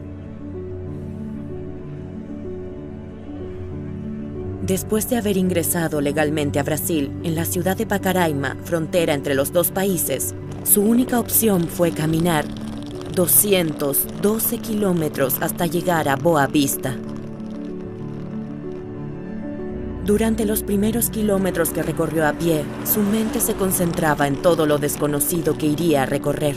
Después de haber ingresado legalmente a Brasil, en la ciudad de Pacaraima, frontera entre los 2 países, su única opción fue caminar 212 kilómetros hasta llegar a Boa Vista. Durante los primeros kilómetros que recorrió a pie, su mente se concentraba en todo lo desconocido que iría a recorrer.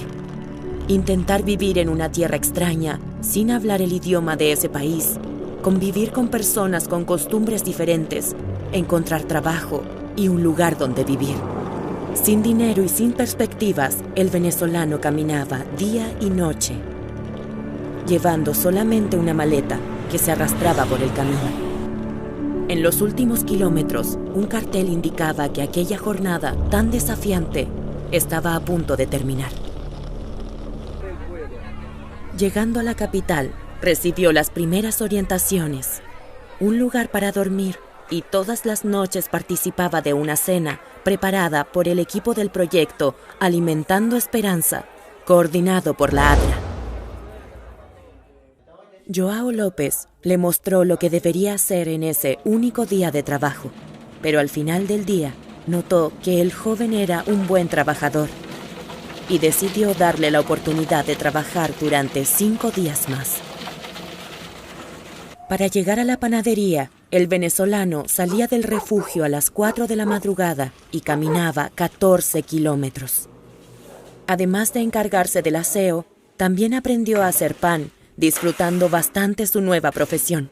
Intentar vivir en una tierra extraña, sin hablar el idioma de ese país, convivir con personas con costumbres diferentes, encontrar trabajo y un lugar donde vivir. Sin dinero y sin perspectivas, el venezolano caminaba día y noche, llevando solamente una maleta que se arrastraba por el camino. En los últimos kilómetros, un cartel indicaba que aquella jornada tan desafiante estaba a punto de terminar. Llegando a la capital, recibió las primeras orientaciones, un lugar para dormir y todas las noches participaba de una cena preparada por el equipo del proyecto Alimentando Esperanza, coordinado por la ADRA. Joao López le mostró lo que debería hacer en ese único día de trabajo, pero al final del día notó que el joven era un buen trabajador y decidió darle la oportunidad de trabajar durante 5 días más. Para llegar a la panadería, el venezolano salía del refugio a las 4 de la madrugada y caminaba 14 kilómetros. Además de encargarse del aseo, también aprendió a hacer pan, disfrutando bastante su nueva profesión.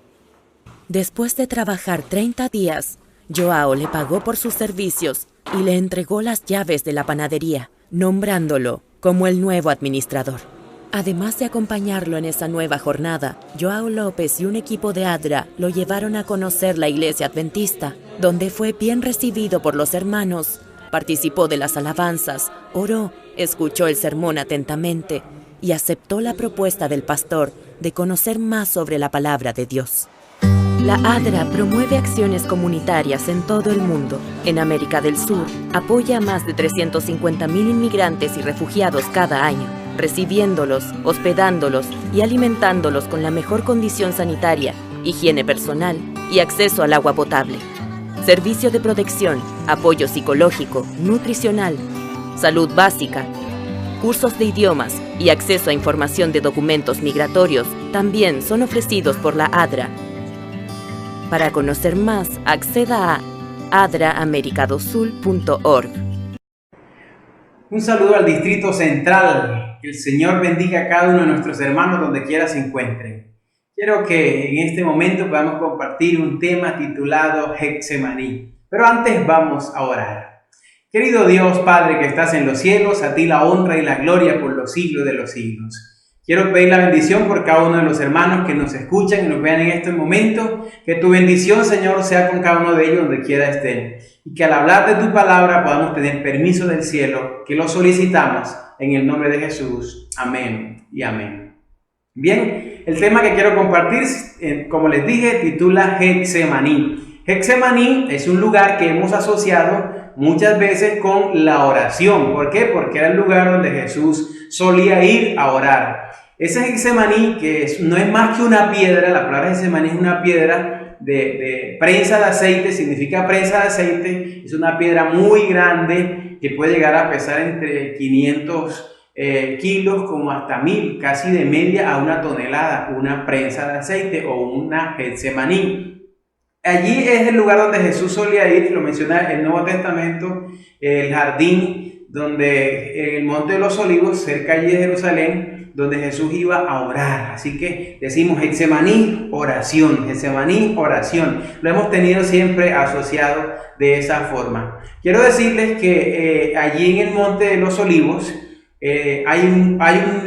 Después de trabajar 30 días, Joao le pagó por sus servicios y le entregó las llaves de la panadería, nombrándolo como el nuevo administrador. Además de acompañarlo en esa nueva jornada, Joao López y un equipo de ADRA lo llevaron a conocer la iglesia adventista, donde fue bien recibido por los hermanos, participó de las alabanzas, oró, escuchó el sermón atentamente y aceptó la propuesta del pastor de conocer más sobre la palabra de Dios. La ADRA promueve acciones comunitarias en todo el mundo. En América del Sur, apoya a más de 350,000 inmigrantes y refugiados cada año, recibiéndolos, hospedándolos y alimentándolos con la mejor condición sanitaria, higiene personal y acceso al agua potable. Servicio de protección, apoyo psicológico, nutricional, salud básica, cursos de idiomas y acceso a información de documentos migratorios también son ofrecidos por la ADRA. Para conocer más, acceda a adraamericadosul.org. Un saludo al Distrito Central. Que el Señor bendiga a cada uno de nuestros hermanos donde quiera se encuentren. Quiero que en este momento podamos compartir un tema titulado Getsemaní. Pero antes vamos a orar. Querido Dios, Padre que estás en los cielos, a ti la honra y la gloria por los siglos de los siglos. Quiero pedir la bendición por cada uno de los hermanos que nos escuchan y nos vean en este momento. Que tu bendición, Señor, sea con cada uno de ellos donde quiera estén. Y que al hablar de tu palabra podamos tener permiso del cielo, que lo solicitamos en el nombre de Jesús. Amén y amén. Bien, el tema que quiero compartir, como les dije, titula Getsemaní. Getsemaní es un lugar que hemos asociado muchas veces con la oración. ¿Por qué? Porque era el lugar donde Jesús solía ir a orar. Ese Getsemaní, no es más que una piedra, la palabra Getsemaní es una piedra de prensa de aceite, significa prensa de aceite, es una piedra muy grande que puede llegar a pesar entre 500 kilos como hasta 1000, casi de media a una tonelada, una prensa de aceite o una Getsemaní. Allí es el lugar donde Jesús solía ir, lo menciona el Nuevo Testamento, el jardín donde en el Monte de los Olivos, cerca allí de Jerusalén, donde Jesús iba a orar. Así que decimos Getsemaní, oración, Getsemaní, oración. Lo hemos tenido siempre asociado de esa forma. Quiero decirles que allí en el Monte de los Olivos hay un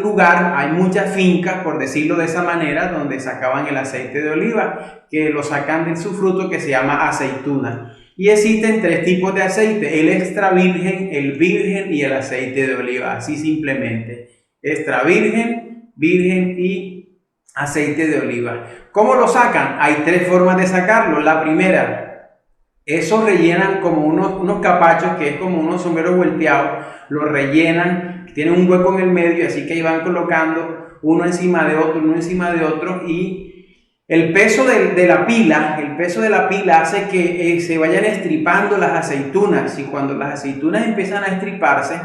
lugar, hay muchas fincas, por decirlo de esa manera, donde sacaban el aceite de oliva, que lo sacan de su fruto que se llama aceituna. Y existen 3 tipos de aceite: el extra virgen, el virgen y el aceite de oliva. Así simplemente. Extra virgen, virgen y aceite de oliva. ¿Cómo lo sacan? Hay 3 formas de sacarlo. La primera, eso rellenan como unos capachos, que es como unos sombreros volteados. Lo rellenan, tienen un hueco en el medio, así que ahí van colocando uno encima de otro, uno encima de otro, y el peso de la pila hace que se vayan estripando las aceitunas, y cuando las aceitunas empiezan a estriparse,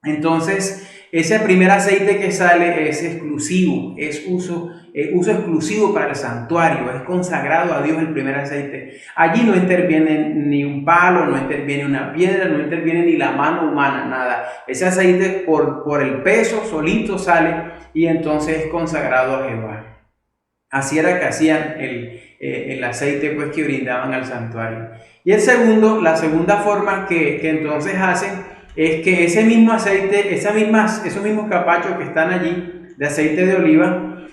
entonces ese primer aceite que sale es exclusivo, es uso exclusivo para el santuario, es consagrado a Dios el primer aceite. Allí no interviene ni un palo, no interviene una piedra, no interviene ni la mano humana, nada. Ese aceite por el peso solito sale y entonces es consagrado a Jehová. Así era que hacían el aceite pues, que brindaban al santuario. Y la segunda forma que entonces hacen es que ese mismo aceite, esos mismos capachos que están allí de aceite de oliva,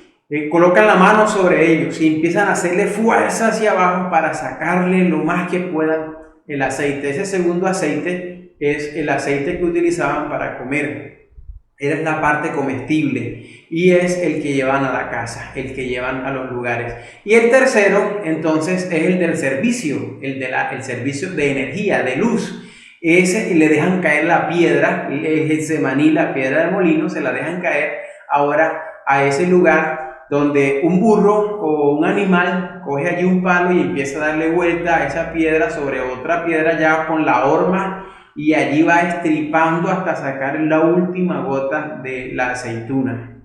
colocan la mano sobre ellos y empiezan a hacerle fuerza hacia abajo para sacarle lo más que puedan el aceite. Ese segundo aceite es el aceite que utilizaban para comer. Era la parte comestible y es el que llevan a la casa, el que llevan a los lugares. Y el tercero, entonces, es el del servicio, el servicio de energía, de luz. le dejan caer la piedra, el Getsemaní, la piedra de molino, se la dejan caer ahora a ese lugar donde un burro o un animal coge allí un palo y empieza a darle vuelta a esa piedra sobre otra piedra ya con la horma, y allí va estripando hasta sacar la última gota de la aceituna.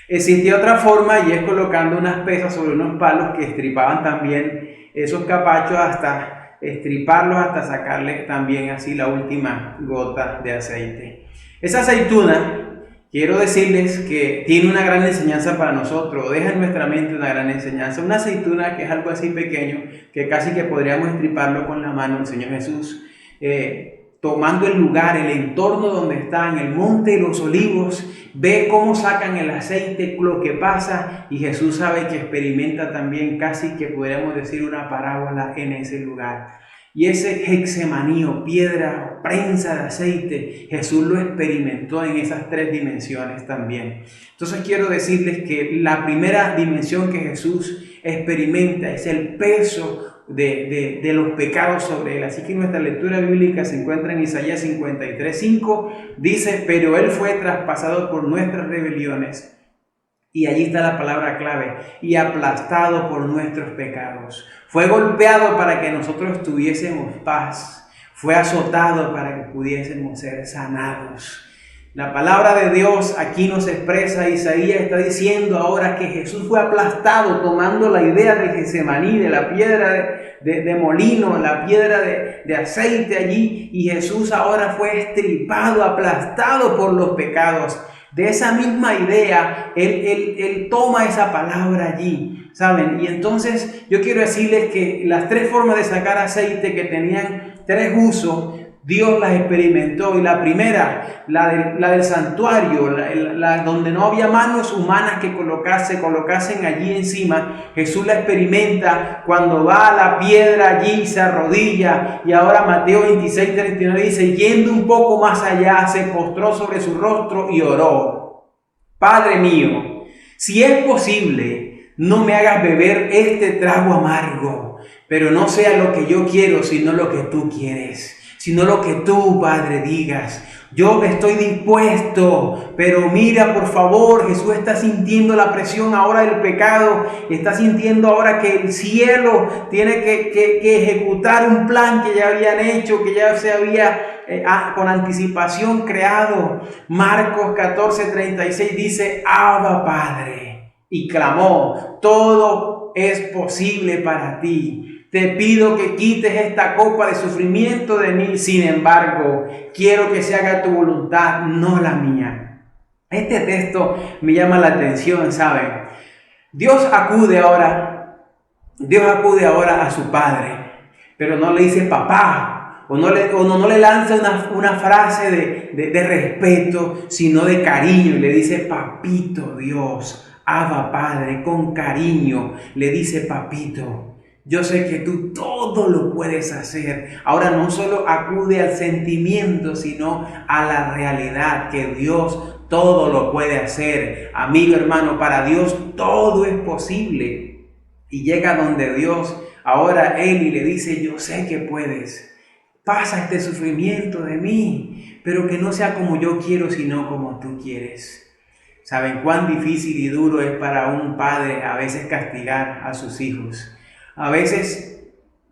Existe otra forma, y es colocando unas pesas sobre unos palos que estripaban también esos capachos hasta estriparlos, hasta sacarle también así la última gota de aceite. Esa aceituna, quiero decirles que tiene una gran enseñanza para nosotros, deja en nuestra mente una gran enseñanza. Una aceituna que es algo así pequeño, que casi que podríamos estriparlo con la mano el Señor Jesús, tomando el lugar, el entorno donde está, en el monte de los olivos, ve cómo sacan el aceite, lo que pasa, y Jesús sabe que experimenta también casi que podríamos decir una parábola en ese lugar. Y ese Getsemaní, piedra, prensa de aceite, Jesús lo experimentó en esas tres dimensiones también. Entonces quiero decirles que la primera dimensión que Jesús experimenta es el peso de los pecados sobre él. Así que nuestra lectura bíblica se encuentra en Isaías 53:5, dice: pero él fue traspasado por nuestras rebeliones, y allí está la palabra clave, y aplastado por nuestros pecados. Fue golpeado para que nosotros tuviésemos paz, fue azotado para que pudiésemos ser sanados. La palabra de Dios aquí nos expresa, Isaías está diciendo ahora que Jesús fue aplastado, tomando la idea del Getsemaní, de la piedra de molino, la piedra de aceite allí, y Jesús ahora fue estripado, aplastado por los pecados. De esa misma idea, él toma esa palabra allí, ¿saben? Y entonces yo quiero decirles que las tres formas de sacar aceite que tenían tres usos, Dios las experimentó. Y la primera, la del santuario, donde no había manos humanas que colocasen allí encima, Jesús la experimenta cuando va a la piedra allí, se arrodilla, y ahora Mateo 26:39 dice: yendo un poco más allá, se postró sobre su rostro y oró: Padre mío, si es posible, no me hagas beber este trago amargo, pero no sea lo que yo quiero, sino lo que tú quieres. Sino lo que tú, Padre, digas. Yo estoy dispuesto, pero mira, por favor, Jesús está sintiendo la presión ahora del pecado, está sintiendo ahora que el cielo tiene que ejecutar un plan que ya habían hecho, que ya se había con anticipación creado. Marcos 14:36 dice: Abba, Padre, y clamó: todo es posible para ti. Te pido que quites esta copa de sufrimiento de mí, sin embargo, quiero que se haga tu voluntad, no la mía. Este texto me llama la atención, ¿saben? Dios acude ahora a su Padre, pero no le dice papá, o no le lanza una frase de respeto, sino de cariño, y le dice papito Dios, Abba Padre, con cariño le dice papito. Yo sé que tú todo lo puedes hacer. Ahora no solo acude al sentimiento, sino a la realidad, que Dios todo lo puede hacer. Amigo, hermano, para Dios todo es posible. Y llega donde Dios, ahora Él, y le dice: yo sé que puedes. Pasa este sufrimiento de mí, pero que no sea como yo quiero, sino como tú quieres. ¿Saben cuán difícil y duro es para un padre a veces castigar a sus hijos? A veces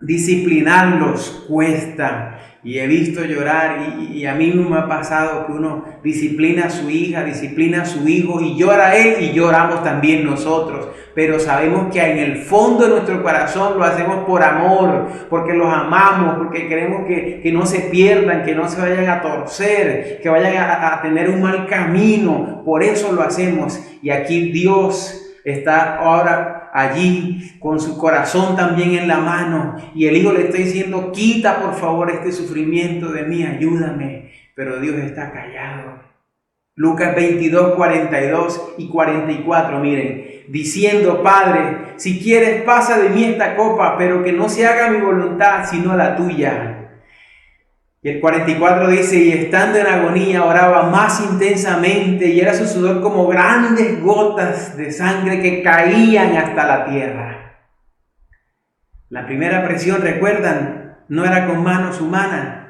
disciplinarlos cuesta, y he visto llorar, y a mí me ha pasado que uno disciplina a su hija, disciplina a su hijo, y llora él y lloramos también nosotros, pero sabemos que en el fondo de nuestro corazón lo hacemos por amor, porque los amamos, porque queremos que no se pierdan, que no se vayan a torcer, que vayan a tener un mal camino. Por eso lo hacemos. Y aquí Dios está ahora allí con su corazón también en la mano, y el hijo le está diciendo: quita por favor este sufrimiento de mí, ayúdame. Pero Dios está callado. Lucas 22, 42 y 44, miren, diciendo: Padre, si quieres, pasa de mí esta copa, pero que no se haga mi voluntad sino la tuya. Y el 44 dice: y estando en agonía oraba más intensamente, y era su sudor como grandes gotas de sangre que caían hasta la tierra. La primera presión, recuerdan, no era con manos humanas,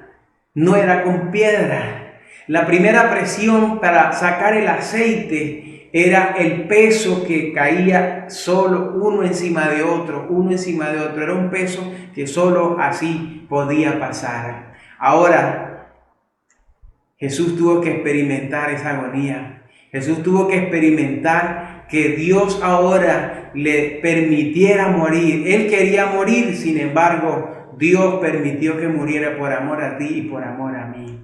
no era con piedra. La primera presión para sacar el aceite era el peso que caía solo uno encima de otro, uno encima de otro. Era un peso que solo así podía pasar. Ahora, Jesús tuvo que experimentar esa agonía. Jesús tuvo que experimentar que Dios ahora le permitiera morir. Él quería morir, sin embargo, Dios permitió que muriera por amor a ti y por amor a mí.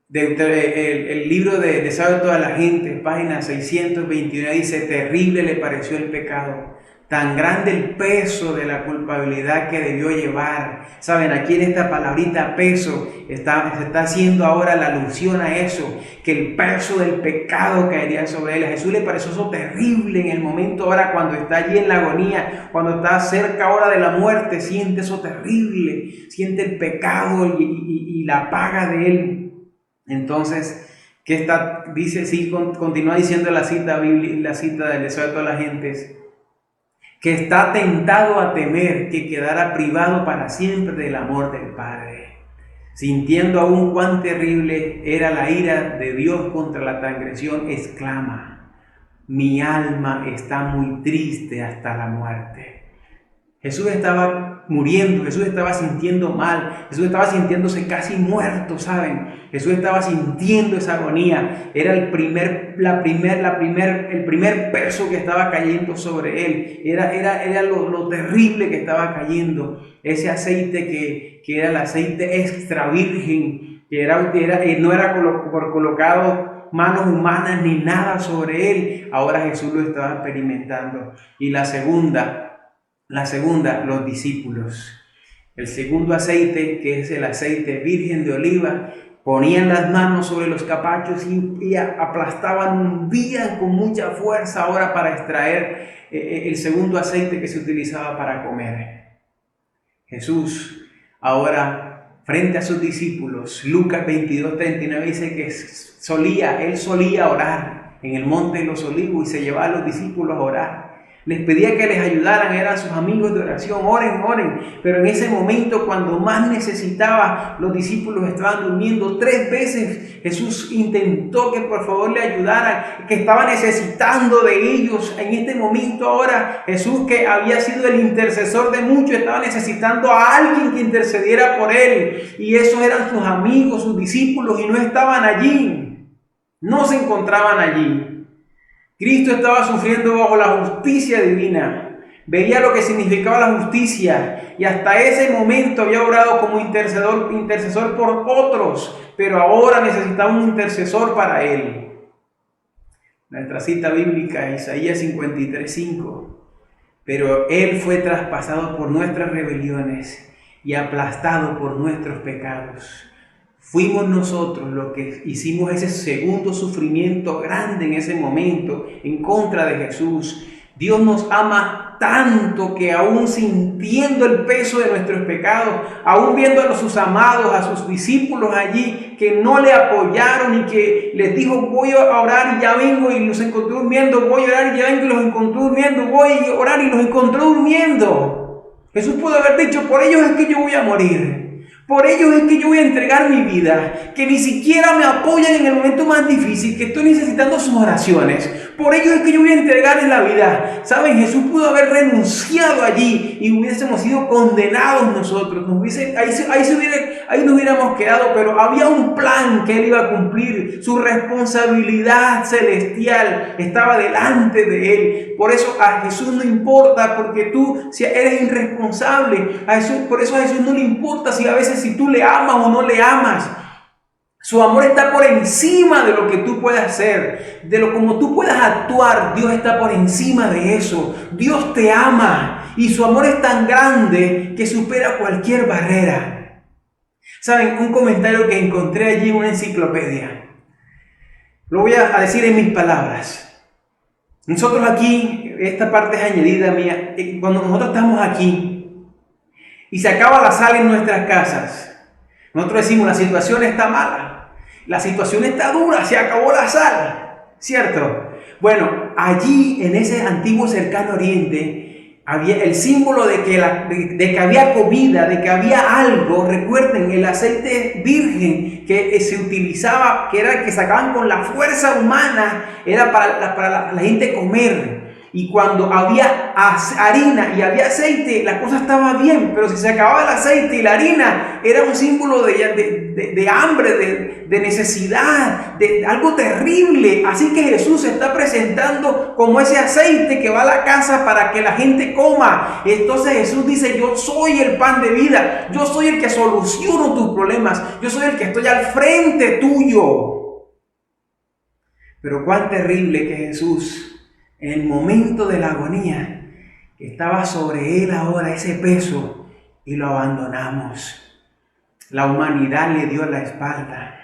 El libro de Sabe toda la gente, página 621, dice: terrible le pareció el pecado, tan grande el peso de la culpabilidad que debió llevar. Saben, aquí en esta palabrita peso se está haciendo ahora la alusión a eso, que el peso del pecado caería sobre él. A Jesús le pareció eso terrible en el momento ahora cuando está allí en la agonía, cuando está cerca ahora de la muerte, siente eso terrible, siente el pecado y la paga de él. Entonces, ¿qué está? Dice, sí, continúa diciendo la cita bíblica, la cita del deseo de todas las gentes, que está tentado a temer que quedara privado para siempre del amor del Padre, sintiendo aún cuán terrible era la ira de Dios contra la transgresión, exclama: mi alma está muy triste hasta la muerte. Jesús estaba muriendo, Jesús estaba sintiendo mal, Jesús estaba sintiéndose casi muerto, ¿saben? Jesús estaba sintiendo esa agonía. Era el primer peso que estaba cayendo sobre él. Era lo terrible que estaba cayendo. Ese aceite que era el aceite extra virgen, no era colocado manos humanas ni nada sobre él. Ahora Jesús lo estaba experimentando. Y la segunda, los discípulos. El segundo aceite, que es el aceite virgen de oliva, ponían las manos sobre los capachos y aplastaban, hundían con mucha fuerza ahora para extraer el segundo aceite que se utilizaba para comer. Jesús ahora, frente a sus discípulos, Lucas 22:39 dice que él solía orar en el monte de los olivos y se llevaba a los discípulos a orar. Les pedía que les ayudaran, eran sus amigos de oración, oren. Pero en ese momento, cuando más necesitaba, los discípulos estaban durmiendo. 3 veces Jesús intentó que por favor le ayudaran, que estaba necesitando de ellos. En este momento ahora, Jesús, que había sido el intercesor de muchos, estaba necesitando a alguien que intercediera por él. Y esos eran sus amigos, sus discípulos, y no estaban allí. No se encontraban allí. Cristo estaba sufriendo bajo la justicia divina, veía lo que significaba la justicia y hasta ese momento había orado como intercesor por otros, pero ahora necesitaba un intercesor para él. Nuestra cita bíblica, Isaías 53:5, pero él fue traspasado por nuestras rebeliones y aplastado por nuestros pecados. Fuimos nosotros los que hicimos ese segundo sufrimiento grande en ese momento en contra de Jesús. Dios nos ama tanto que aún sintiendo el peso de nuestros pecados, aún viendo a sus amados, a sus discípulos allí que no le apoyaron y que les dijo: voy a orar y ya vengo, y los encontró durmiendo, voy a orar y ya vengo y los encontró durmiendo, voy a orar y los encontró durmiendo. Jesús pudo haber dicho: por ellos es que yo voy a morir. Por ello es que yo voy a entregar mi vida, que ni siquiera me apoyan en el momento más difícil, que estoy necesitando sus oraciones. Por ello es que yo voy a entregarles la vida. ¿Saben? Jesús pudo haber renunciado allí y hubiésemos sido condenados nosotros. Ahí nos hubiéramos quedado, pero había un plan que Él iba a cumplir. Su responsabilidad celestial estaba delante de Él. Por eso a Jesús no importa, porque tú si eres irresponsable. Por eso a Jesús no le importa si tú le amas o no le amas. Su amor está por encima de lo que tú puedas hacer, de lo como tú puedas actuar. Dios está por encima de eso. Dios te ama y su amor es tan grande que supera cualquier barrera. ¿Saben? Un comentario que encontré allí en una enciclopedia. Lo voy a decir en mis palabras. Nosotros aquí, esta parte es añadida mía, cuando nosotros estamos aquí y se acaba la sal en nuestras casas, nosotros decimos: la situación está mala. La situación está dura, se acabó la sal, ¿cierto? Bueno, allí en ese antiguo cercano oriente había el símbolo de que había comida, de que había algo. Recuerden, el aceite virgen que se utilizaba, que era el que sacaban con la fuerza humana, era para la gente comer. Y cuando había harina y había aceite, la cosa estaba bien, pero si se acababa el aceite y la harina, era un símbolo de hambre, de necesidad, de algo terrible. Así que Jesús se está presentando como ese aceite que va a la casa para que la gente coma. Entonces Jesús dice: yo soy el pan de vida, yo soy el que soluciono tus problemas, yo soy el que estoy al frente tuyo. Pero cuán terrible que Jesús, en el momento de la agonía, que estaba sobre él ahora ese peso, y lo abandonamos. La humanidad le dio la espalda.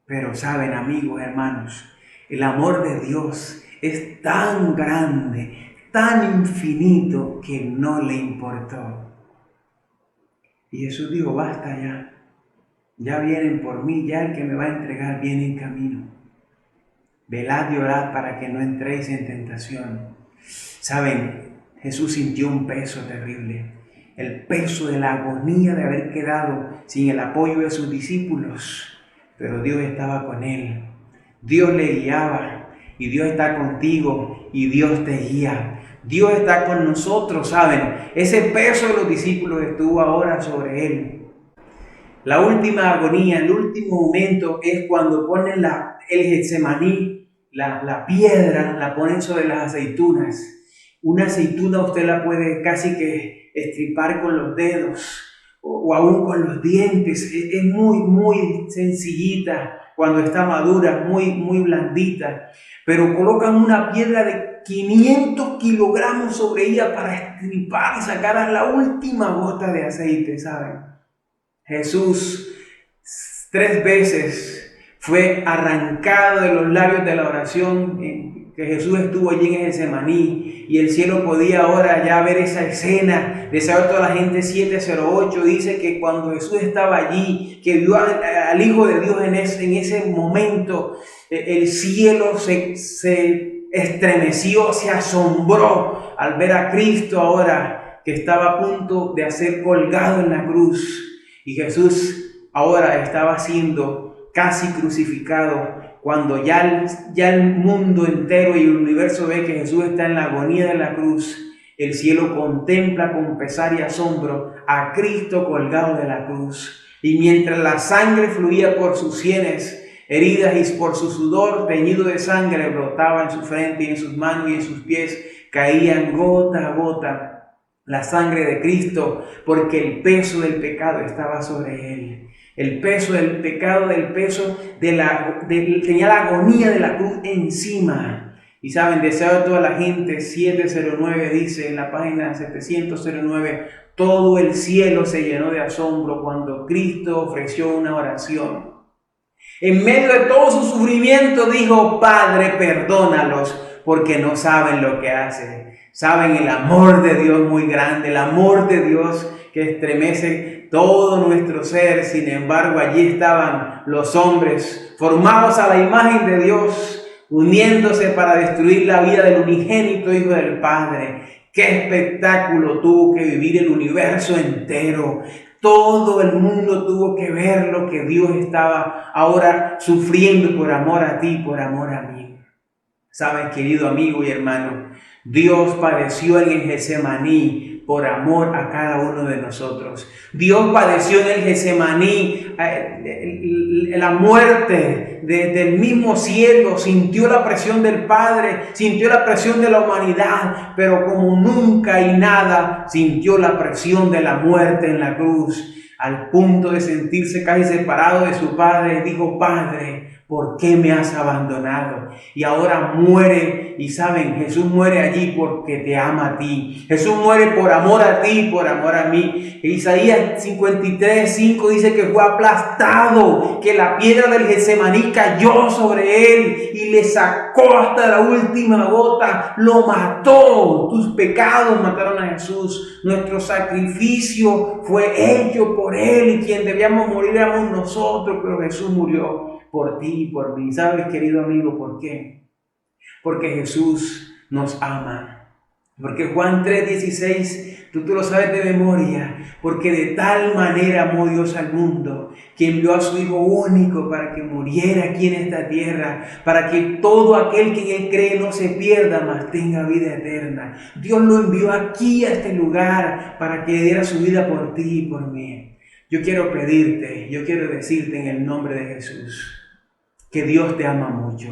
Pero saben, amigos, hermanos, el amor de Dios es tan grande, tan infinito, que no le importó. Y Jesús dijo: basta ya, ya vienen por mí, ya el que me va a entregar viene en camino. Velad y orad para que no entréis en tentación. Saben, Jesús sintió un peso terrible, el peso de la agonía de haber quedado sin el apoyo de sus discípulos, pero Dios estaba con él, Dios le guiaba, y Dios está contigo y Dios te guía. Dios está con nosotros, ¿saben? Ese peso de los discípulos estuvo ahora sobre él. La última agonía, el último momento, es cuando ponen el Getsemaní, la piedra, la ponen sobre las aceitunas. Una aceituna usted la puede casi que estripar con los dedos o aún con los dientes. Es muy sencillita cuando está madura, muy blandita. Pero colocan una piedra de 500 kilogramos sobre ella para estripar y sacar la última gota de aceite, ¿saben? Jesús 3 veces fue arrancado de los labios de la oración, que Jesús estuvo allí en Getsemaní, y el cielo podía ahora ya ver esa escena de saber toda la gente. 7:08 dice que cuando Jesús estaba allí, que vio al Hijo de Dios en ese momento, el cielo se estremeció, se asombró al ver a Cristo ahora que estaba a punto de ser colgado en la cruz. Y Jesús ahora estaba siendo casi crucificado. Cuando ya el mundo entero y el universo ve que Jesús está en la agonía de la cruz, el cielo contempla con pesar y asombro a Cristo colgado de la cruz. Y mientras la sangre fluía por sus sienes heridas y por su sudor teñido de sangre brotaba en su frente y en sus manos y en sus pies, caían gota a gota la sangre de Cristo, porque el peso del pecado estaba sobre él. El peso del pecado, tenía la agonía de la cruz encima. Y saben, deseo de toda la gente, 709 dice en la página 709, todo el cielo se llenó de asombro cuando Cristo ofreció una oración. En medio de todo su sufrimiento dijo: Padre, perdónalos, porque no saben lo que hacen. Saben, el amor de Dios muy grande, el amor de Dios que estremece todo nuestro ser. Sin embargo, allí estaban los hombres formados a la imagen de Dios, uniéndose para destruir la vida del unigénito Hijo del Padre. ¡Qué espectáculo tuvo que vivir el universo entero! Todo el mundo tuvo que ver lo que Dios estaba ahora sufriendo por amor a ti, por amor a mí. ¿Sabes, querido amigo y hermano? Dios padeció en el Getsemaní por amor a cada uno de nosotros. Dios padeció en el Getsemaní la muerte del mismo cielo, sintió la presión del Padre, sintió la presión de la humanidad, pero como nunca y nada sintió la presión de la muerte en la cruz, al punto de sentirse casi separado de su Padre. Dijo: Padre, ¿por qué me has abandonado? Y ahora muere. Y saben, Jesús muere allí porque te ama a ti. Jesús muere por amor a ti, por amor a mí. Isaías 53:5 dice que fue aplastado, que la piedra del Getsemaní cayó sobre él y le sacó hasta la última gota. Lo mató. Tus pecados mataron a Jesús. Nuestro sacrificio fue hecho por él, y quien debíamos morir éramos nosotros, pero Jesús murió por ti y por mí. ¿Sabes, querido amigo, por qué? Porque Jesús nos ama. Porque Juan 3:16, tú lo sabes de memoria, porque de tal manera amó Dios al mundo, que envió a su Hijo único para que muriera aquí en esta tierra, para que todo aquel que en Él cree no se pierda, mas tenga vida eterna. Dios lo envió aquí a este lugar para que diera su vida por ti y por mí. Yo quiero pedirte, yo quiero decirte en el nombre de Jesús, que Dios te ama mucho.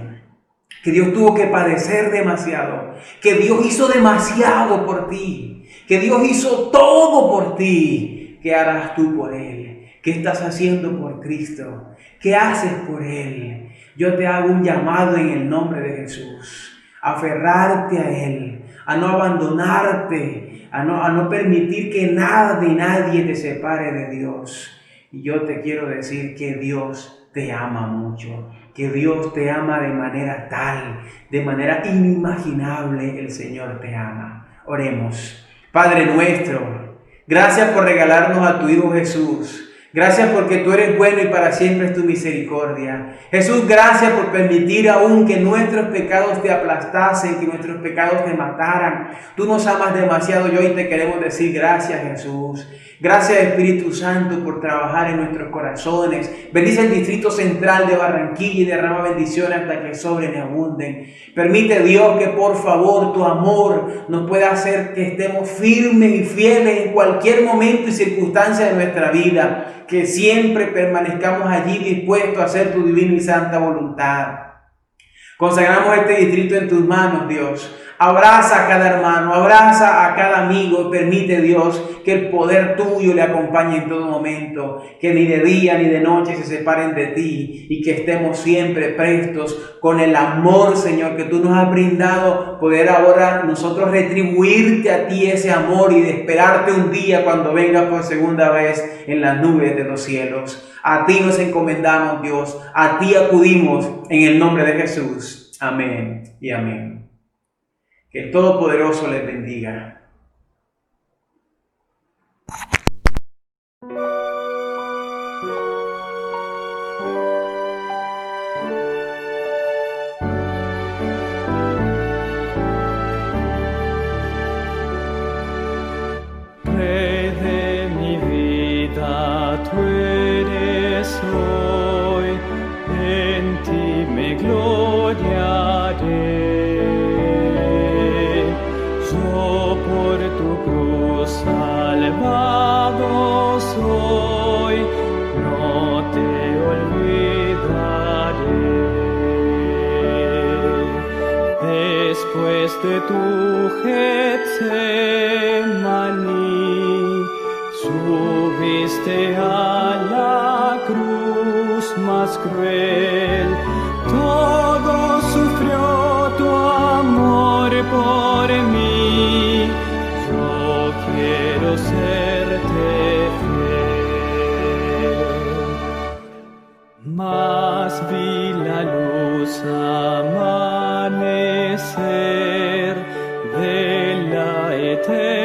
Que Dios tuvo que padecer demasiado, que Dios hizo demasiado por ti, que Dios hizo todo por ti. ¿Qué harás tú por Él? ¿Qué estás haciendo por Cristo? ¿Qué haces por Él? Yo te hago un llamado en el nombre de Jesús, a aferrarte a Él, a no abandonarte, a no permitir que nada ni nadie te separe de Dios. Y yo te quiero decir que Dios te ama mucho, que Dios te ama de manera tal, de manera inimaginable. El Señor te ama. Oremos. Padre nuestro, gracias por regalarnos a tu Hijo Jesús. Gracias porque tú eres bueno y para siempre es tu misericordia. Jesús, gracias por permitir aún que nuestros pecados te aplastasen, que nuestros pecados te mataran. Tú nos amas demasiado y hoy te queremos decir gracias, Jesús. Gracias, Espíritu Santo, por trabajar en nuestros corazones. Bendice el Distrito Central de Barranquilla y derrama bendiciones hasta que sobren y abunden. Permite, Dios, que por favor tu amor nos pueda hacer que estemos firmes y fieles en cualquier momento y circunstancia de nuestra vida. Que siempre permanezcamos allí dispuestos a hacer tu divina y santa voluntad. Consagramos este distrito en tus manos, Dios. Abraza a cada hermano, abraza a cada amigo. Permite, Dios, que el poder tuyo le acompañe en todo momento. Que ni de día ni de noche se separen de ti. Y que estemos siempre prestos con el amor, Señor, que tú nos has brindado. Poder ahora nosotros retribuirte a ti ese amor y de esperarte un día cuando vengas por segunda vez en las nubes de los cielos. A ti nos encomendamos, Dios. A ti acudimos en el nombre de Jesús. Amén y amén. Que el Todopoderoso les bendiga. Rey de mi vida, tú eres hoy, en ti me gloriaré. Por tu cruz salvado soy, no te olvidaré. Después de tu Getsemaní, subiste a la cruz más cruel. Todo sufrió tu amor por mí. Quiero serte fiel, mas vi la luz amanecer de la eternidad.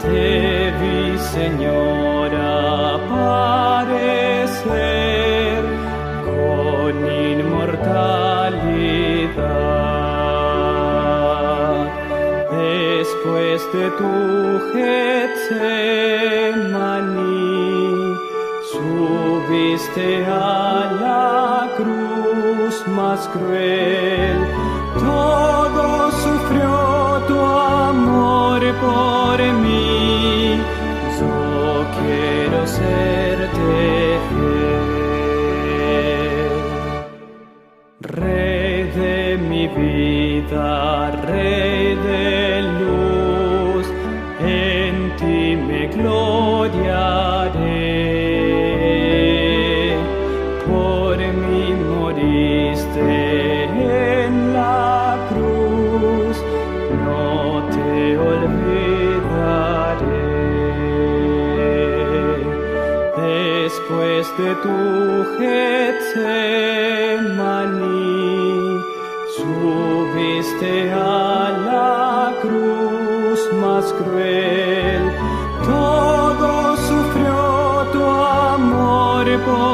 Te vi, Señor, aparecer con inmortalidad. Después de tu Getsemaní, subiste a la cruz más cruel. Todo sufrió tu amor por mí. Yo quiero serte fiel. Rey de mi vida, Rey de luz, en ti me gloriaré. Por mí moriste en la cruz, no te olvidaré. Después de tu Getsemaní, subiste a la cruz más cruel. Todo sufrió tu amor por